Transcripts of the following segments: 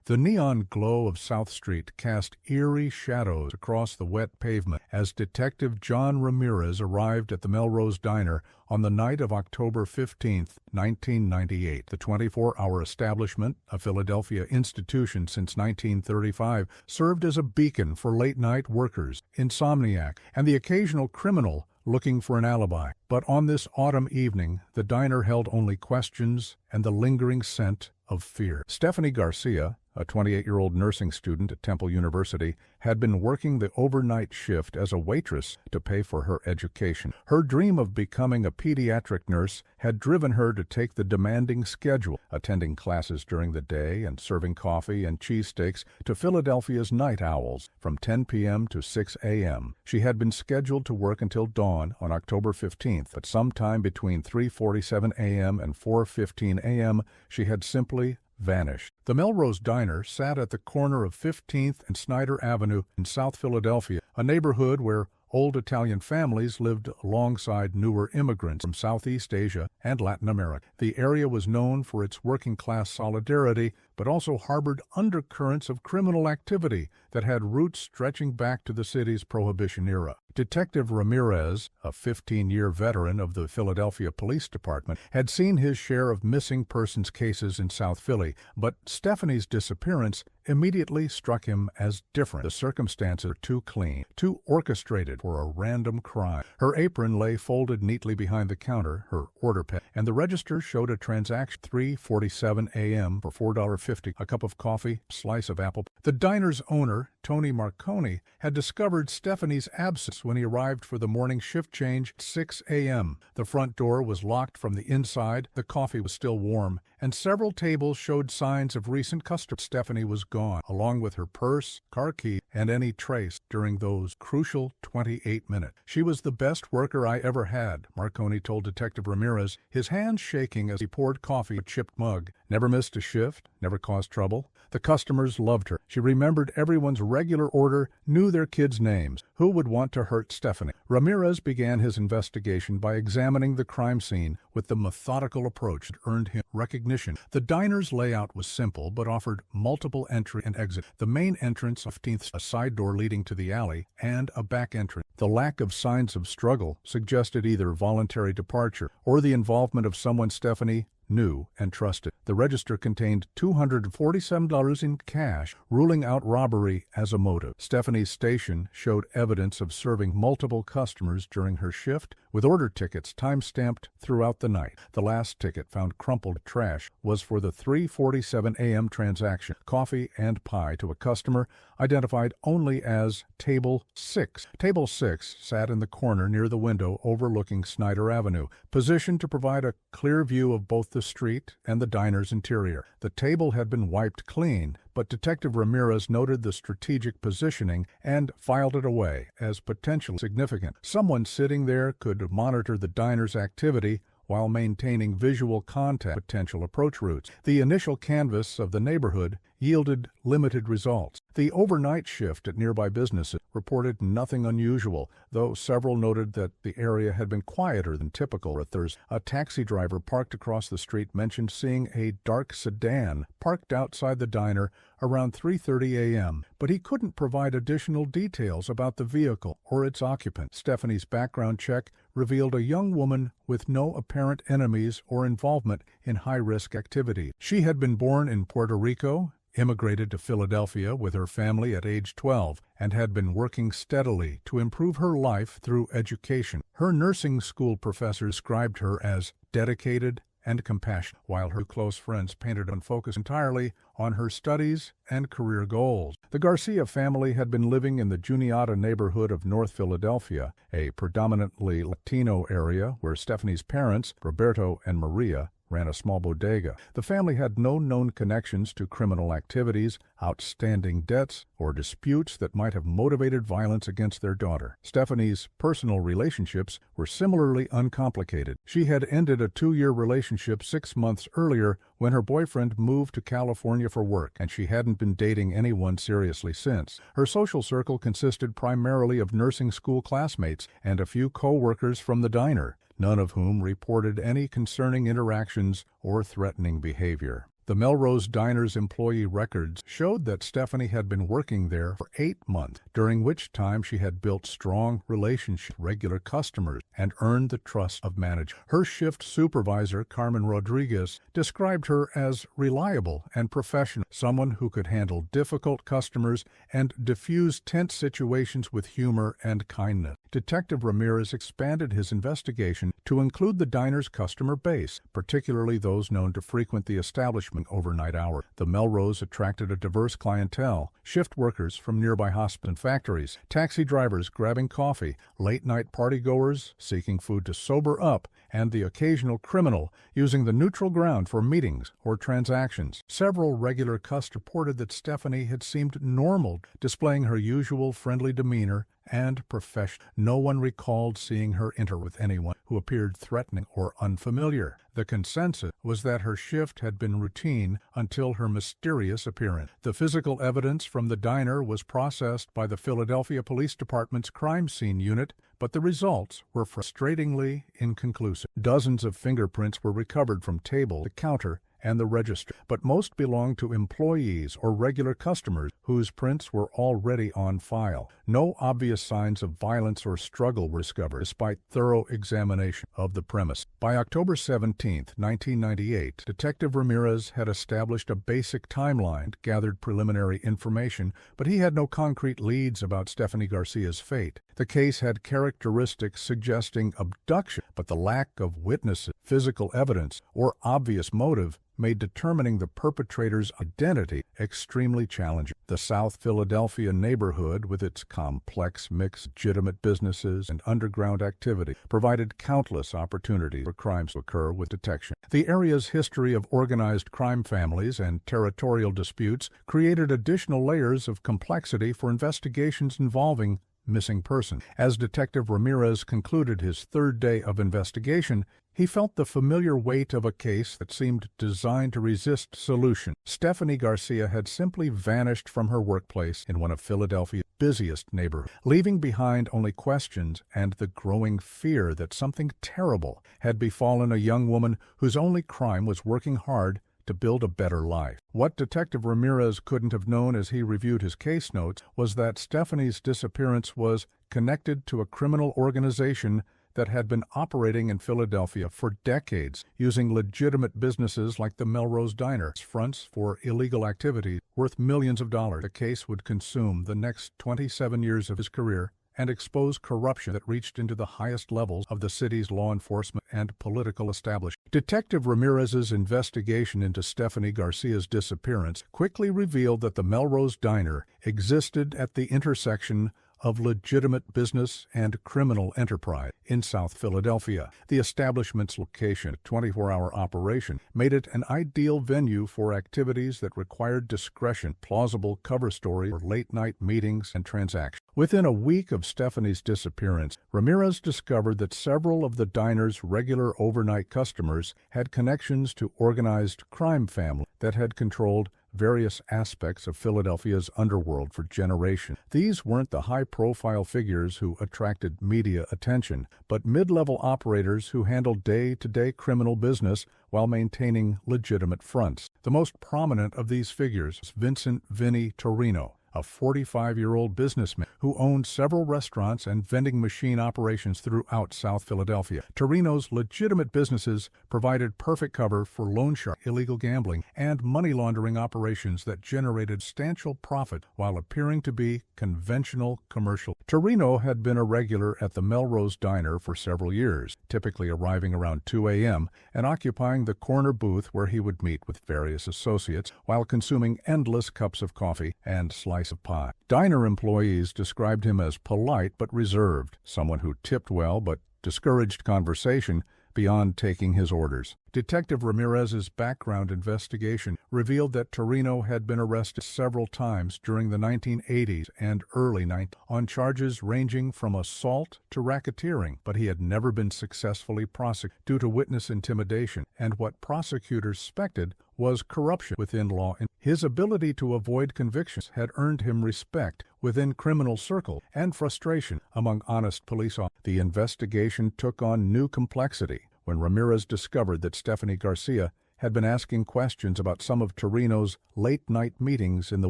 The neon glow of South Street cast eerie shadows across the wet pavement as Detective John Ramirez arrived at the Melrose Diner on the night of October 15, 1998. The 24-hour establishment, a Philadelphia institution since 1935, served as a beacon for late-night workers, insomniac, and the occasional criminal looking for an alibi. But on this autumn evening, the diner held only questions and the lingering scent of fear. Stephanie Garcia, a 28-year-old nursing student at Temple University, had been working the overnight shift as a waitress to pay for her education. Her dream of becoming a pediatric nurse had driven her to take the demanding schedule, attending classes during the day and serving coffee and cheesesteaks to Philadelphia's night owls from 10 p.m. to 6 a.m. She had been scheduled to work until dawn on October 15th, but sometime between 3:47 a.m. and 4:15 a.m. she had simply vanished. The Melrose Diner sat at the corner of 15th and Snyder Avenue in South Philadelphia, a neighborhood where old Italian families lived alongside newer immigrants from Southeast Asia and Latin America. The area was known for its working-class solidarity, but also harbored undercurrents of criminal activity that had roots stretching back to the city's Prohibition era. Detective Ramirez, a 15-year veteran of the Philadelphia Police Department, had seen his share of missing persons cases in South Philly, but Stephanie's disappearance immediately struck him as different. The circumstances were too clean, too orchestrated for a random crime. Her apron lay folded neatly behind the counter, her order pad, and the register showed a transaction 3:47 a.m. for $4.50, a cup of coffee, slice of apple. The diner's owner, Tony Marconi, had discovered Stephanie's absence when he arrived for the morning shift change at 6 a.m. The front door was locked from the inside, the coffee was still warm, and several tables showed signs of recent customers. Stephanie was gone, along with her purse, car key, and any trace during those crucial 28 minutes. She was the best worker I ever had, Marconi told Detective Ramirez, his hands shaking as he poured coffee in a chipped mug. Never missed a shift, never caused trouble. The customers loved her. She remembered everyone's regular order, knew their kids' names. Who would want to hurt Stephanie? Ramirez began his investigation by examining the crime scene with the methodical approach that earned him recognition. The diner's layout was simple but offered multiple entry and exit. The main entrance, 15th, a side door leading to the alley, and a back entrance. The lack of signs of struggle suggested either voluntary departure or the involvement of someone Stephanie knew and trusted. The register contained $247 in cash, ruling out robbery as a motive. Stephanie's station showed evidence of serving multiple customers during her shift, with order tickets time-stamped throughout the night. The last ticket, found crumpled trash, was for the 3:47 a.m. transaction, coffee and pie to a customer identified only as Table 6. Table 6 sat in the corner near the window overlooking Snyder Avenue, positioned to provide a clear view of both the street and the diner's interior. The table had been wiped clean, but Detective Ramirez noted the strategic positioning and filed it away as potentially significant. Someone sitting there could monitor the diner's activity while maintaining visual contact with potential approach routes. The initial canvass of the neighborhood yielded limited results. The overnight shift at nearby businesses reported nothing unusual, though several noted that the area had been quieter than typical for Thursday. A taxi driver parked across the street mentioned seeing a dark sedan parked outside the diner around 3:30 a.m., but he couldn't provide additional details about the vehicle or its occupant. Stephanie's background check revealed a young woman with no apparent enemies or involvement in high-risk activity. She had been born in Puerto Rico, immigrated to Philadelphia with her family at age 12, and had been working steadily to improve her life through education. Her nursing school professor described her as dedicated and compassionate, while her close friends painted and focused entirely on her studies and career goals. The Garcia family had been living in the Juniata neighborhood of North Philadelphia, a predominantly Latino area where Stephanie's parents, Roberto and Maria, ran a small bodega. The family had no known connections to criminal activities, outstanding debts, or disputes that might have motivated violence against their daughter. Stephanie's personal relationships were similarly uncomplicated. She had ended a 2-year relationship 6 months earlier when her boyfriend moved to California for work, and she hadn't been dating anyone seriously since. Her social circle consisted primarily of nursing school classmates and a few co-workers from the diner, none of whom reported any concerning interactions or threatening behavior. The Melrose Diner's employee records showed that Stephanie had been working there for 8 months, during which time she had built strong relationships with regular customers and earned the trust of managers. Her shift supervisor, Carmen Rodriguez, described her as reliable and professional, someone who could handle difficult customers and diffuse tense situations with humor and kindness. Detective Ramirez expanded his investigation to include the diner's customer base, particularly those known to frequent the establishment overnight hours. The Melrose attracted a diverse clientele: shift workers from nearby hospitals and factories, taxi drivers grabbing coffee, late-night partygoers seeking food to sober up, and the occasional criminal using the neutral ground for meetings or transactions. Several regular customers reported that Stephanie had seemed normal, displaying her usual friendly demeanor and profession. No one recalled seeing her interact with anyone who appeared threatening or unfamiliar. The consensus was that her shift had been routine until her mysterious appearance. The physical evidence from the diner was processed by the Philadelphia Police Department's crime scene unit, but the results were frustratingly inconclusive. Dozens of fingerprints were recovered from table, the counter, and the register, but most belonged to employees or regular customers whose prints were already on file. No obvious signs of violence or struggle were discovered, despite thorough examination of the premise. By October 17, 1998, Detective Ramirez had established a basic timeline, gathered preliminary information, but he had no concrete leads about Stephanie Garcia's fate. The case had characteristics suggesting abduction, but the lack of witnesses, physical evidence, or obvious motive made determining the perpetrator's identity extremely challenging. The South Philadelphia neighborhood, with its complex mix of legitimate businesses and underground activity, provided countless opportunities for crimes to occur with detection. The area's history of organized crime families and territorial disputes created additional layers of complexity for investigations involving missing persons. As Detective Ramirez concluded his third day of investigation, he felt the familiar weight of a case that seemed designed to resist solution. Stephanie Garcia had simply vanished from her workplace in one of Philadelphia's busiest neighborhoods, leaving behind only questions and the growing fear that something terrible had befallen a young woman whose only crime was working hard to build a better life. What Detective Ramirez couldn't have known as he reviewed his case notes was that Stephanie's disappearance was connected to a criminal organization that had been operating in Philadelphia for decades, using legitimate businesses like the Melrose Diner as fronts for illegal activity worth millions of dollars. The case would consume the next 27 years of his career and expose corruption that reached into the highest levels of the city's law enforcement and political establishment. Detective Ramirez's investigation into Stephanie Garcia's disappearance quickly revealed that the Melrose Diner existed at the intersection of legitimate business and criminal enterprise in South Philadelphia. The establishment's location, a 24-hour operation, made it an ideal venue for activities that required discretion, plausible cover stories for late-night meetings and transactions. Within a week of Stephanie's disappearance, Ramirez discovered that several of the diner's regular overnight customers had connections to organized crime families that had controlled various aspects of Philadelphia's underworld for generations. These weren't the high-profile figures who attracted media attention, but mid-level operators who handled day-to-day criminal business while maintaining legitimate fronts. The most prominent of these figures was Vincent "Vinny" Torino, a 45-year-old businessman who owned several restaurants and vending machine operations throughout South Philadelphia. Torino's legitimate businesses provided perfect cover for loan shark, illegal gambling, and money laundering operations that generated substantial profit while appearing to be conventional commercial. Torino had been a regular at the Melrose Diner for several years, typically arriving around 2 a.m. and occupying the corner booth where he would meet with various associates while consuming endless cups of coffee and slices of pie. Diner employees described him as polite but reserved, someone who tipped well but discouraged conversation beyond taking his orders. Detective Ramirez's background investigation revealed that Torino had been arrested several times during the 1980s and early 90s on charges ranging from assault to racketeering, but he had never been successfully prosecuted due to witness intimidation and what prosecutors suspected was corruption within law. His ability to avoid convictions had earned him respect within criminal circles and frustration among honest police officers. The investigation took on new complexity when Ramirez discovered that Stephanie Garcia had been asking questions about some of Torino's late-night meetings in the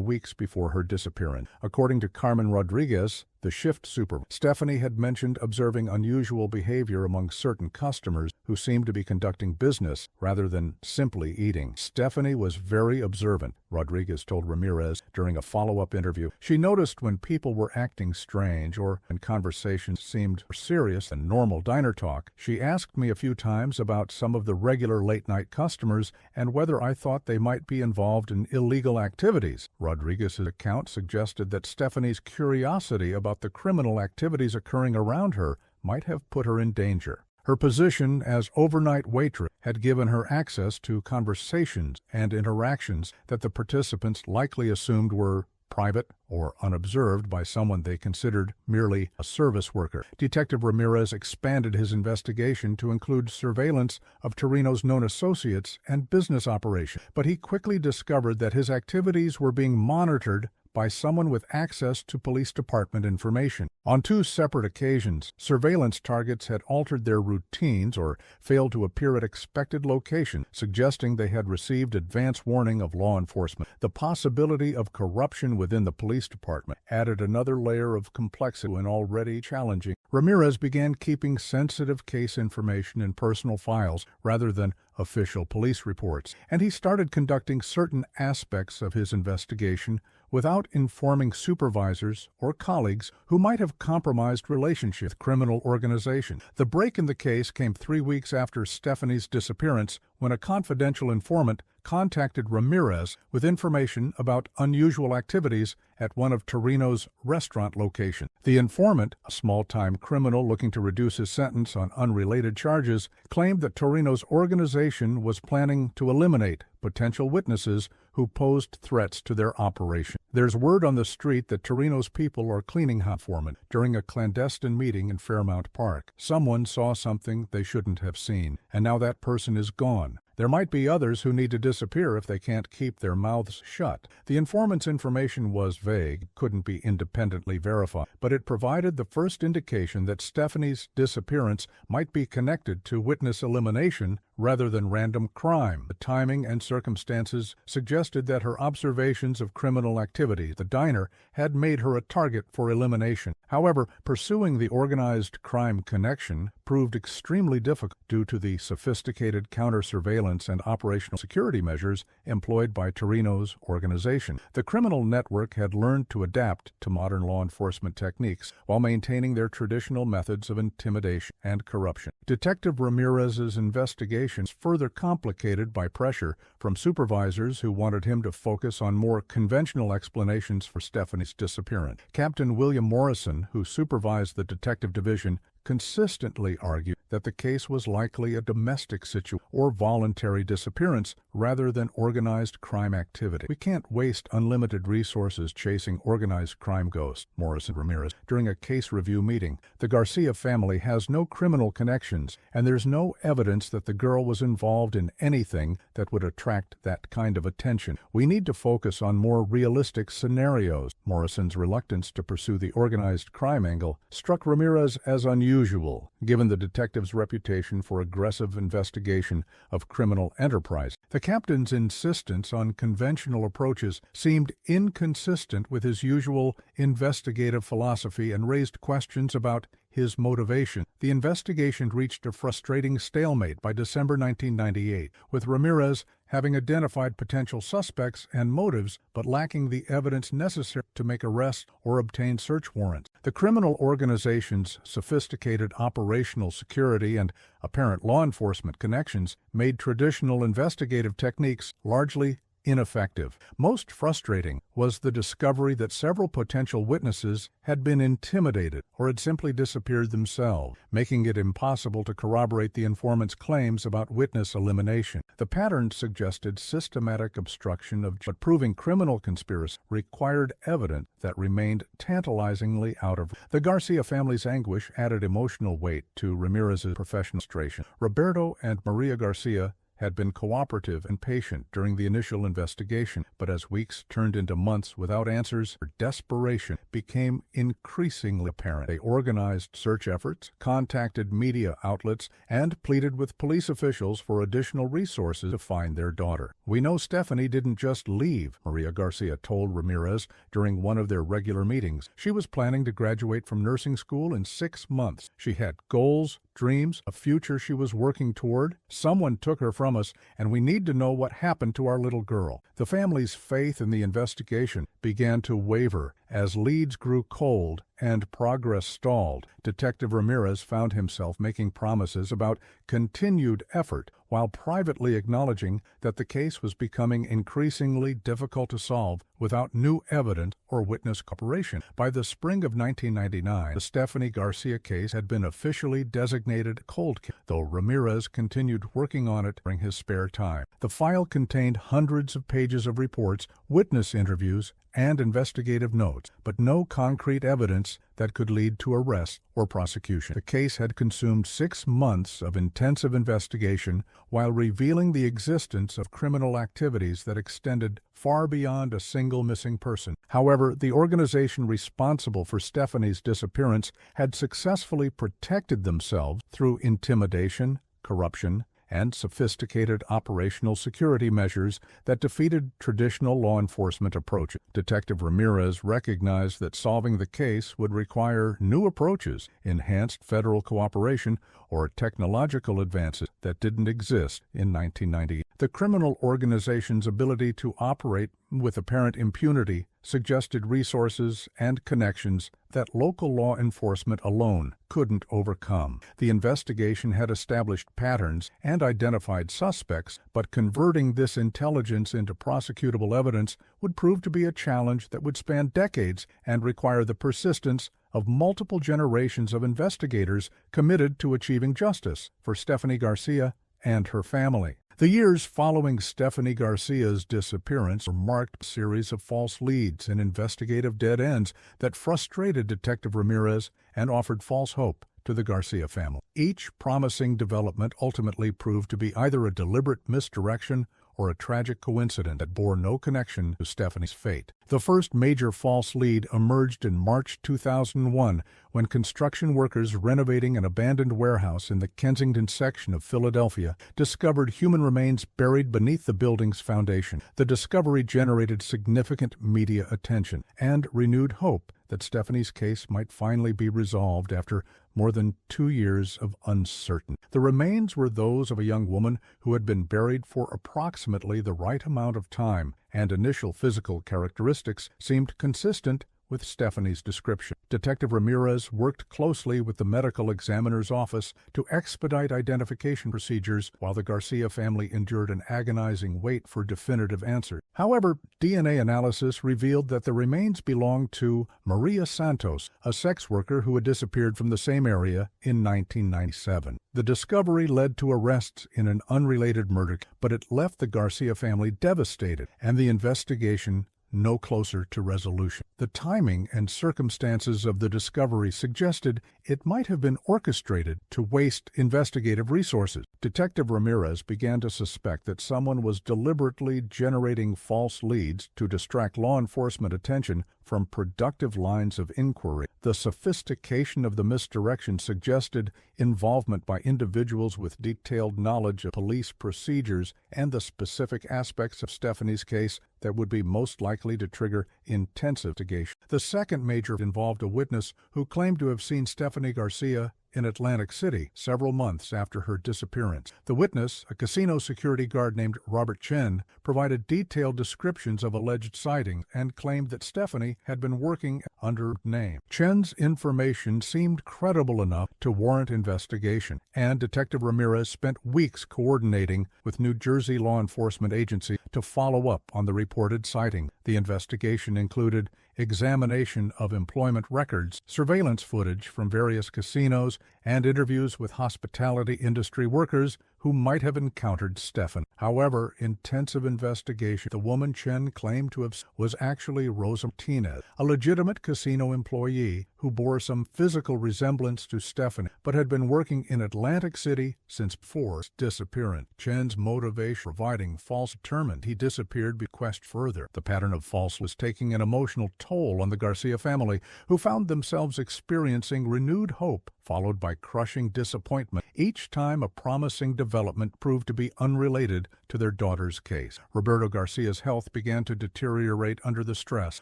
weeks before her disappearance. According to Carmen Rodriguez, the shift supervisor, Stephanie had mentioned observing unusual behavior among certain customers who seemed to be conducting business rather than simply eating. Stephanie was very observant, Rodriguez told Ramirez during a follow-up interview. She noticed when people were acting strange or when conversations seemed more serious than normal diner talk. She asked me a few times about some of the regular late-night customers and whether I thought they might be involved in illegal activities. Rodriguez's account suggested that Stephanie's curiosity about the criminal activities occurring around her might have put her in danger. Her position as overnight waitress had given her access to conversations and interactions that the participants likely assumed were private or unobserved by someone they considered merely a service worker. Detective Ramirez expanded his investigation to include surveillance of Torino's known associates and business operations, but he quickly discovered that his activities were being monitored by someone with access to police department information. On 2 separate occasions, surveillance targets had altered their routines or failed to appear at expected locations, suggesting they had received advance warning of law enforcement. The possibility of corruption within the police department added another layer of complexity to an already challenging. Ramirez began keeping sensitive case information in personal files rather than official police reports, and he started conducting certain aspects of his investigation without informing supervisors or colleagues who might have compromised relationships with criminal organizations. The break in the case came 3 weeks after Stephanie's disappearance, when a confidential informant contacted Ramirez with information about unusual activities at one of Torino's restaurant locations. The informant, a small-time criminal looking to reduce his sentence on unrelated charges, claimed that Torino's organization was planning to eliminate potential witnesses who posed threats to their operation. There's word on the street that Torino's people are cleaning house foreman during a clandestine meeting in Fairmount Park. Someone saw something they shouldn't have seen, and now that person is gone. There might be others who need to disappear if they can't keep their mouths shut. The informant's information was vague, couldn't be independently verified, but it provided the first indication that Stephanie's disappearance might be connected to witness elimination rather than random crime. The timing and circumstances suggested that her observations of criminal activity at the diner had made her a target for elimination. However, pursuing the organized crime connection proved extremely difficult due to the sophisticated counter-surveillance and operational security measures employed by Torino's organization. The criminal network had learned to adapt to modern law enforcement techniques while maintaining their traditional methods of intimidation and corruption. Detective Ramirez's investigation further complicated by pressure from supervisors who wanted him to focus on more conventional explanations for Stephanie's disappearance. Captain William Morrison, who supervised the detective division, consistently argued that the case was likely a domestic situation or voluntary disappearance rather than organized crime activity. "We can't waste unlimited resources chasing organized crime ghosts," Morrison Ramirez, during a case review meeting. "The Garcia family has no criminal connections, and there's no evidence that the girl was involved in anything that would attract that kind of attention. We need to focus on more realistic scenarios." Morrison's reluctance to pursue the organized crime angle struck Ramirez as unusual, given the detective's reputation for aggressive investigation of criminal enterprise. The captain's insistence on conventional approaches seemed inconsistent with his usual investigative philosophy and raised questions about his motivation. The investigation reached a frustrating stalemate by December 1998, with Ramirez having identified potential suspects and motives but lacking the evidence necessary to make arrests or obtain search warrants. The criminal organization's sophisticated operational security and apparent law enforcement connections made traditional investigative techniques largely ineffective. Most frustrating was the discovery that several potential witnesses had been intimidated or had simply disappeared themselves, making it impossible to corroborate the informant's claims about witness elimination. The pattern suggested systematic obstruction of justice, but proving criminal conspiracy required evidence that remained tantalizingly out of reach. The Garcia family's anguish added emotional weight to Ramirez's professional frustration. Roberto and Maria Garcia had been cooperative and patient during the initial investigation, but as weeks turned into months without answers, her desperation became increasingly apparent. They organized search efforts, contacted media outlets, and pleaded with police officials for additional resources to find their daughter. "We know Stephanie didn't just leave," Maria Garcia told Ramirez during one of their regular meetings. "She was planning to graduate from nursing school in 6 months. She had goals, dreams, a future she was working toward. Someone took her from us, and we need to know what happened to our little girl." The family's faith in the investigation began to waver as leads grew cold and progress stalled. Detective Ramirez found himself making promises about continued effort while privately acknowledging that the case was becoming increasingly difficult to solve without new evidence or witness cooperation. By the spring of 1999, the Stephanie Garcia case had been officially designated cold case, though Ramirez continued working on it during his spare time. The file contained hundreds of pages of reports, witness interviews, and investigative notes, but no concrete evidence that could lead to arrest or prosecution. The case had consumed 6 months of intensive investigation while revealing the existence of criminal activities that extended far beyond a single missing person. However, the organization responsible for Stephanie's disappearance had successfully protected themselves through intimidation, corruption, and sophisticated operational security measures that defeated traditional law enforcement approaches. Detective Ramirez recognized that solving the case would require new approaches, enhanced federal cooperation, or technological advances that didn't exist in 1990. The criminal organization's ability to operate with apparent impunity suggested resources and connections that local law enforcement alone couldn't overcome. The investigation had established patterns and identified suspects, but converting this intelligence into prosecutable evidence would prove to be a challenge that would span decades and require the persistence of multiple generations of investigators committed to achieving justice for Stephanie Garcia and her family. The years following Stephanie Garcia's disappearance were marked by a series of false leads and investigative dead ends that frustrated Detective Ramirez and offered false hope to the Garcia family. Each promising development ultimately proved to be either a deliberate misdirection or a tragic coincidence that bore no connection to Stephanie's fate. The first major false lead emerged in March 2001 when construction workers renovating an abandoned warehouse in the Kensington section of Philadelphia discovered human remains buried beneath the building's foundation. The discovery generated significant media attention and renewed hope that Stephanie's case might finally be resolved after more than 2 years of uncertainty. The remains were those of a young woman who had been buried for approximately the right amount of time, and initial physical characteristics seemed consistent with Stephanie's description. Detective Ramirez worked closely with the medical examiner's office to expedite identification procedures while the Garcia family endured an agonizing wait for definitive answers. However, DNA analysis revealed that the remains belonged to Maria Santos, a sex worker who had disappeared from the same area in 1997. The discovery led to arrests in an unrelated murder, but it left the Garcia family devastated and the investigation no closer to resolution. The timing and circumstances of the discovery suggested it might have been orchestrated to waste investigative resources. Detective Ramirez began to suspect that someone was deliberately generating false leads to distract law enforcement attention from productive lines of inquiry. The sophistication of the misdirection suggested involvement by individuals with detailed knowledge of police procedures and the specific aspects of Stephanie's case that would be most likely to trigger intensive investigation. The second major involved a witness who claimed to have seen Stephanie Garcia in Atlantic City several months after her disappearance. The witness, a casino security guard named Robert Chen, provided detailed descriptions of alleged sightings and claimed that Stephanie had been working under name. Chen's information seemed credible enough to warrant investigation, and Detective Ramirez spent weeks coordinating with New Jersey law enforcement agencies to follow up on the reported sighting. The investigation included examination of employment records, surveillance footage from various casinos, and interviews with hospitality industry workers who might have encountered Stephanie. However, intensive investigation the woman Chen claimed to have was actually Rosa Martinez, a legitimate casino employee who bore some physical resemblance to Stephanie, but had been working in Atlantic City since before his disappearance. Chen's motivation providing false determined he disappeared bequest further. The pattern of false was taking an emotional toll on the Garcia family, who found themselves experiencing renewed hope, followed by crushing disappointment each time a promising development proved to be unrelated to their daughter's case. Roberto Garcia's health began to deteriorate under the stress,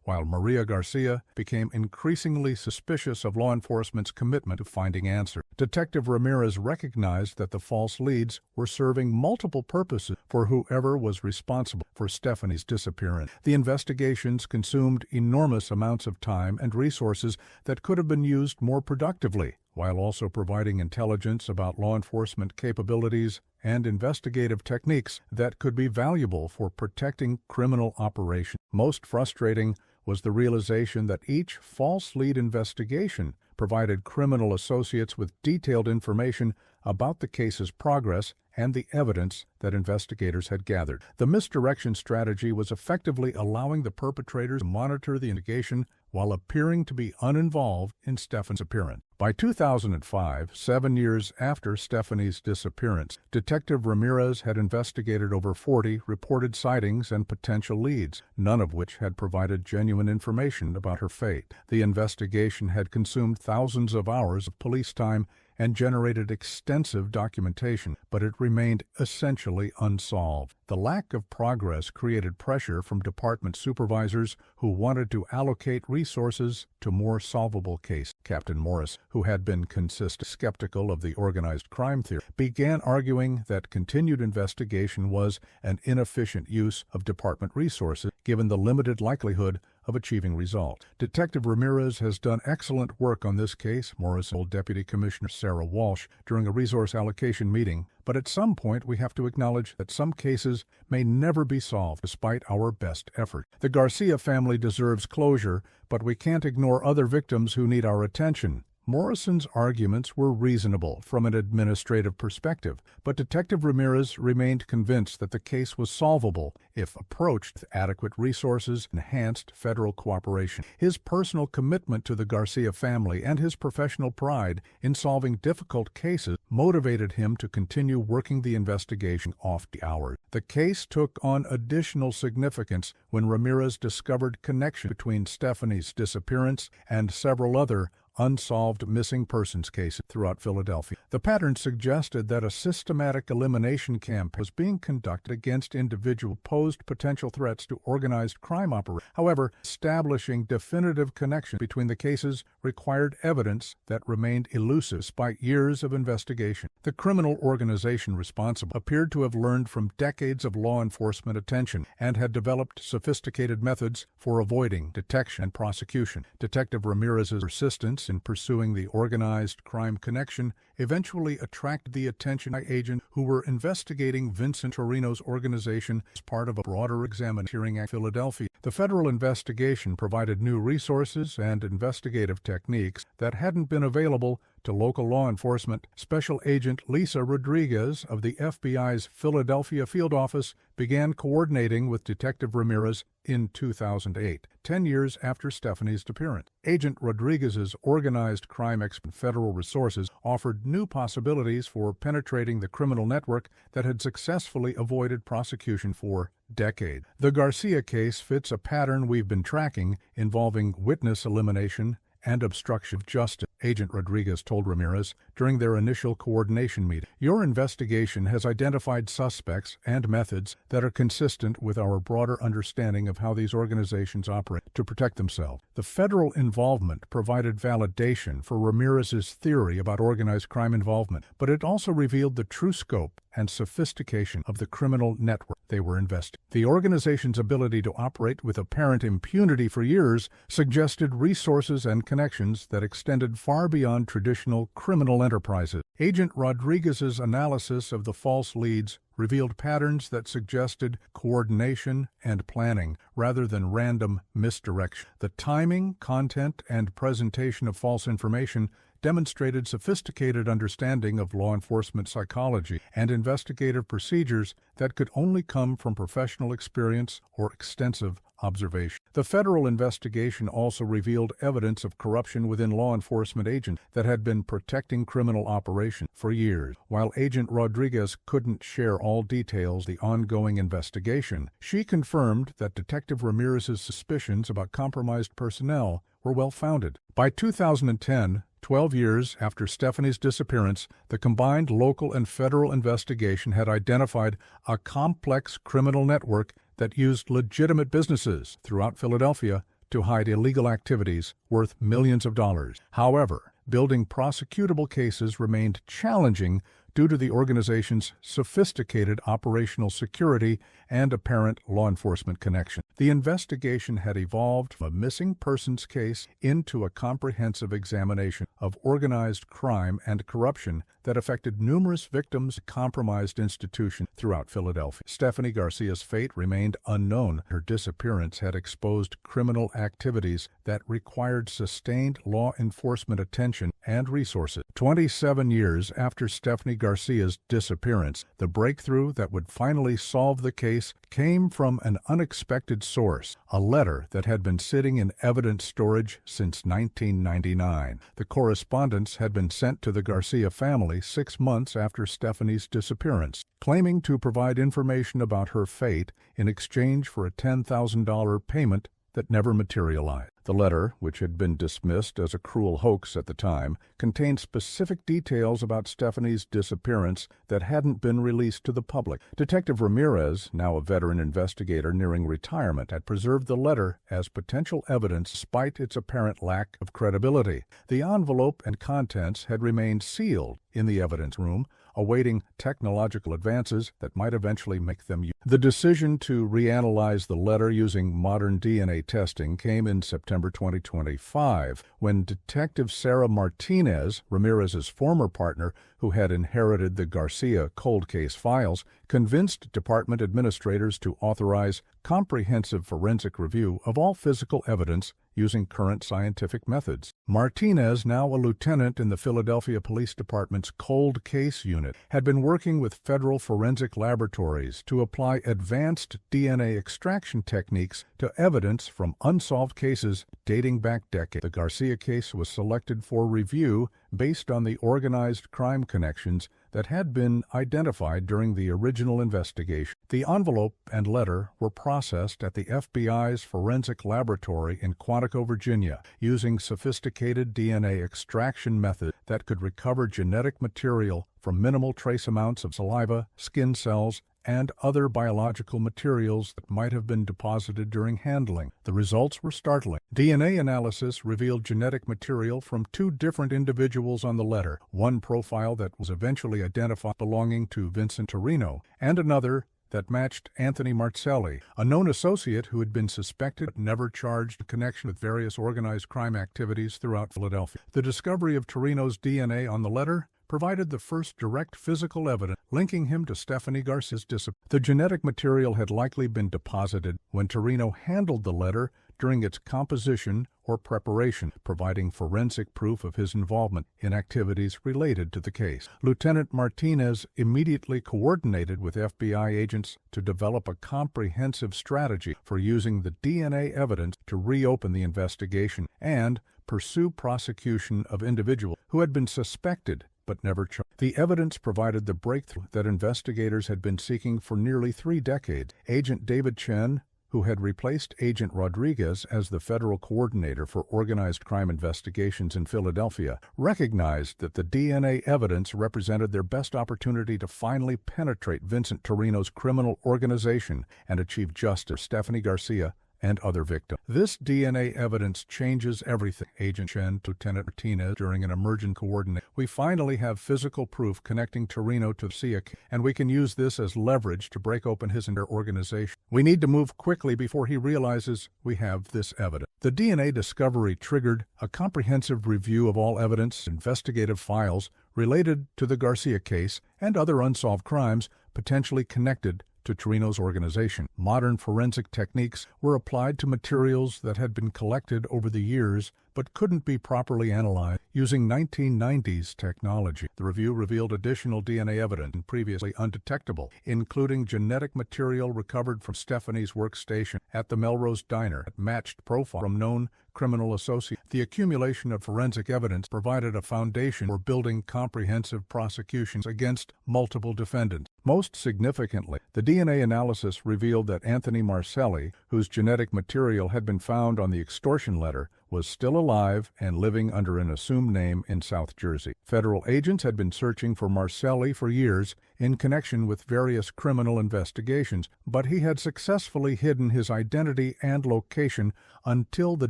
while Maria Garcia became increasingly suspicious of law enforcement's commitment to finding answers. Detective Ramirez recognized that the false leads were serving multiple purposes for whoever was responsible for Stephanie's disappearance. The investigations consumed enormous amounts of time and resources that could have been used more productively, while also providing intelligence about law enforcement capabilities and investigative techniques that could be valuable for protecting criminal operations. Most frustrating was the realization that each false lead investigation provided criminal associates with detailed information about the case's progress and the evidence that investigators had gathered. The misdirection strategy was effectively allowing the perpetrators to monitor the investigation while appearing to be uninvolved in Stephanie's appearance. By 2005, 7 years after Stephanie's disappearance, Detective Ramirez had investigated over 40 reported sightings and potential leads, none of which had provided genuine information about her fate. The investigation had consumed thousands of hours of police time and generated extensive documentation, but it remained essentially unsolved. The lack of progress created pressure from department supervisors who wanted to allocate resources to more solvable cases. Captain Morris, who had been consistently skeptical of the organized crime theory, began arguing that continued investigation was an inefficient use of department resources given the limited likelihood of achieving results. Detective Ramirez has done excellent work on this case, Morris told Deputy Commissioner Sarah Walsh during a resource allocation meeting, but at some point we have to acknowledge that some cases may never be solved despite our best effort. The Garcia family deserves closure, but we can't ignore other victims who need our attention. Morrison's arguments were reasonable from an administrative perspective, but Detective Ramirez remained convinced that the case was solvable if approached with adequate resources and enhanced federal cooperation. His personal commitment to the Garcia family and his professional pride in solving difficult cases motivated him to continue working the investigation off the hours. The case took on additional significance when Ramirez discovered connection between Stephanie's disappearance and several other unsolved missing persons cases throughout Philadelphia. The pattern suggested that a systematic elimination campaign was being conducted against individuals who posed potential threats to organized crime operations. However, establishing definitive connection between the cases required evidence that remained elusive despite years of investigation. The criminal organization responsible appeared to have learned from decades of law enforcement attention and had developed sophisticated methods for avoiding detection and prosecution. Detective Ramirez's persistence in pursuing the organized crime connection eventually attracted the attention by agents who were investigating Vincent Torino's organization as part of a broader examination hearing at Philadelphia. The federal investigation provided new resources and investigative techniques that hadn't been available to local law enforcement. Special Agent Lisa Rodriguez of the FBI's Philadelphia field office began coordinating with Detective Ramirez in 2008, 10 years after Stephanie's disappearance. Agent Rodriguez's organized crime and federal resources offered new possibilities for penetrating the criminal network that had successfully avoided prosecution for decades. The Garcia case fits a pattern we've been tracking involving witness elimination and obstruction of justice, Agent Rodriguez told Ramirez during their initial coordination meeting. Your investigation has identified suspects and methods that are consistent with our broader understanding of how these organizations operate to protect themselves. The federal involvement provided validation for Ramirez's theory about organized crime involvement, but it also revealed the true scope and sophistication of the criminal network they were investigating. The organization's ability to operate with apparent impunity for years suggested resources and connections that extended far beyond traditional criminal enterprises. Agent Rodriguez's analysis of the false leads revealed patterns that suggested coordination and planning rather than random misdirection. The timing, content, and presentation of false information demonstrated sophisticated understanding of law enforcement psychology and investigative procedures that could only come from professional experience or extensive observation. The federal investigation also revealed evidence of corruption within law enforcement agents that had been protecting criminal operations for years. While Agent Rodriguez couldn't share all details of the ongoing investigation, she confirmed that Detective Ramirez's suspicions about compromised personnel were well-founded. By 2010, 12 years after Stephanie's disappearance, the combined local and federal investigation had identified a complex criminal network that used legitimate businesses throughout Philadelphia to hide illegal activities worth millions of dollars. However, building prosecutable cases remained challenging due to the organization's sophisticated operational security and apparent law enforcement connection. The investigation had evolved from a missing persons case into a comprehensive examination of organized crime and corruption that affected numerous victims of compromised institutions throughout Philadelphia. Stephanie Garcia's fate remained unknown. Her disappearance had exposed criminal activities that required sustained law enforcement attention and resources. 27 years after Stephanie Garcia's disappearance, the breakthrough that would finally solve the case came from an unexpected source, a letter that had been sitting in evidence storage since 1999. The correspondence had been sent to the Garcia family 6 months after Stephanie's disappearance, claiming to provide information about her fate in exchange for a $10,000 payment that never materialized. The letter, which had been dismissed as a cruel hoax at the time, contained specific details about Stephanie's disappearance that hadn't been released to the public. Detective Ramirez, now a veteran investigator nearing retirement, had preserved the letter as potential evidence despite its apparent lack of credibility. The envelope and contents had remained sealed in the evidence room, awaiting technological advances that might eventually make them useful. The decision to reanalyze the letter using modern DNA testing came in September 2025, when Detective Sarah Martinez, Ramirez's former partner who had inherited the Garcia cold case files, convinced department administrators to authorize comprehensive forensic review of all physical evidence using current scientific methods. Martinez, now a lieutenant in the Philadelphia Police Department's cold case unit, had been working with federal forensic laboratories to apply advanced DNA extraction techniques to evidence from unsolved cases dating back decades. The Garcia case was selected for review based on the organized crime connections that had been identified during the original investigation. The envelope and letter were processed at the FBI's forensic laboratory in Quantico, Virginia, using sophisticated DNA extraction methods that could recover genetic material from minimal trace amounts of saliva, skin cells, and other biological materials that might have been deposited during handling. The results were startling. DNA analysis revealed genetic material from 2 different individuals on the letter, one profile that was eventually identified belonging to Vincent Torino, and another that matched Anthony Marcelli, a known associate who had been suspected but never charged in connection with various organized crime activities throughout Philadelphia. The discovery of Torino's DNA on the letter provided the first direct physical evidence linking him to Stephanie Garcia's disappearance. The genetic material had likely been deposited when Torino handled the letter during its composition or preparation, providing forensic proof of his involvement in activities related to the case. Lieutenant Martinez immediately coordinated with FBI agents to develop a comprehensive strategy for using the DNA evidence to reopen the investigation and pursue prosecution of individuals who had been suspected but never charged. The evidence provided the breakthrough that investigators had been seeking for nearly 3 decades. Agent David Chen, who had replaced Agent Rodriguez as the federal coordinator for organized crime investigations in Philadelphia, recognized that the DNA evidence represented their best opportunity to finally penetrate Vincent Torino's criminal organization and achieve justice for Stephanie Garcia and other victims. This DNA evidence changes everything, Agent Chen to Lieutenant Martinez during an emergent coordination. We finally have physical proof connecting Torino to Garcia, and we can use this as leverage to break open his entire organization. We need to move quickly before he realizes we have this evidence. The DNA discovery triggered a comprehensive review of all evidence, investigative files related to the Garcia case and other unsolved crimes potentially connected to Torino's organization. Modern forensic techniques were applied to materials that had been collected over the years but couldn't be properly analyzed using 1990s technology. The review revealed additional DNA evidence previously undetectable, including genetic material recovered from Stephanie's workstation at the Melrose Diner that matched profile from known criminal associates. The accumulation of forensic evidence provided a foundation for building comprehensive prosecutions against multiple defendants. Most significantly, the DNA analysis revealed that Anthony Marcelli, whose genetic material had been found on the extortion letter, was still alive and living under an assumed name in South Jersey. Federal agents had been searching for Marcelli for years in connection with various criminal investigations, but he had successfully hidden his identity and location until the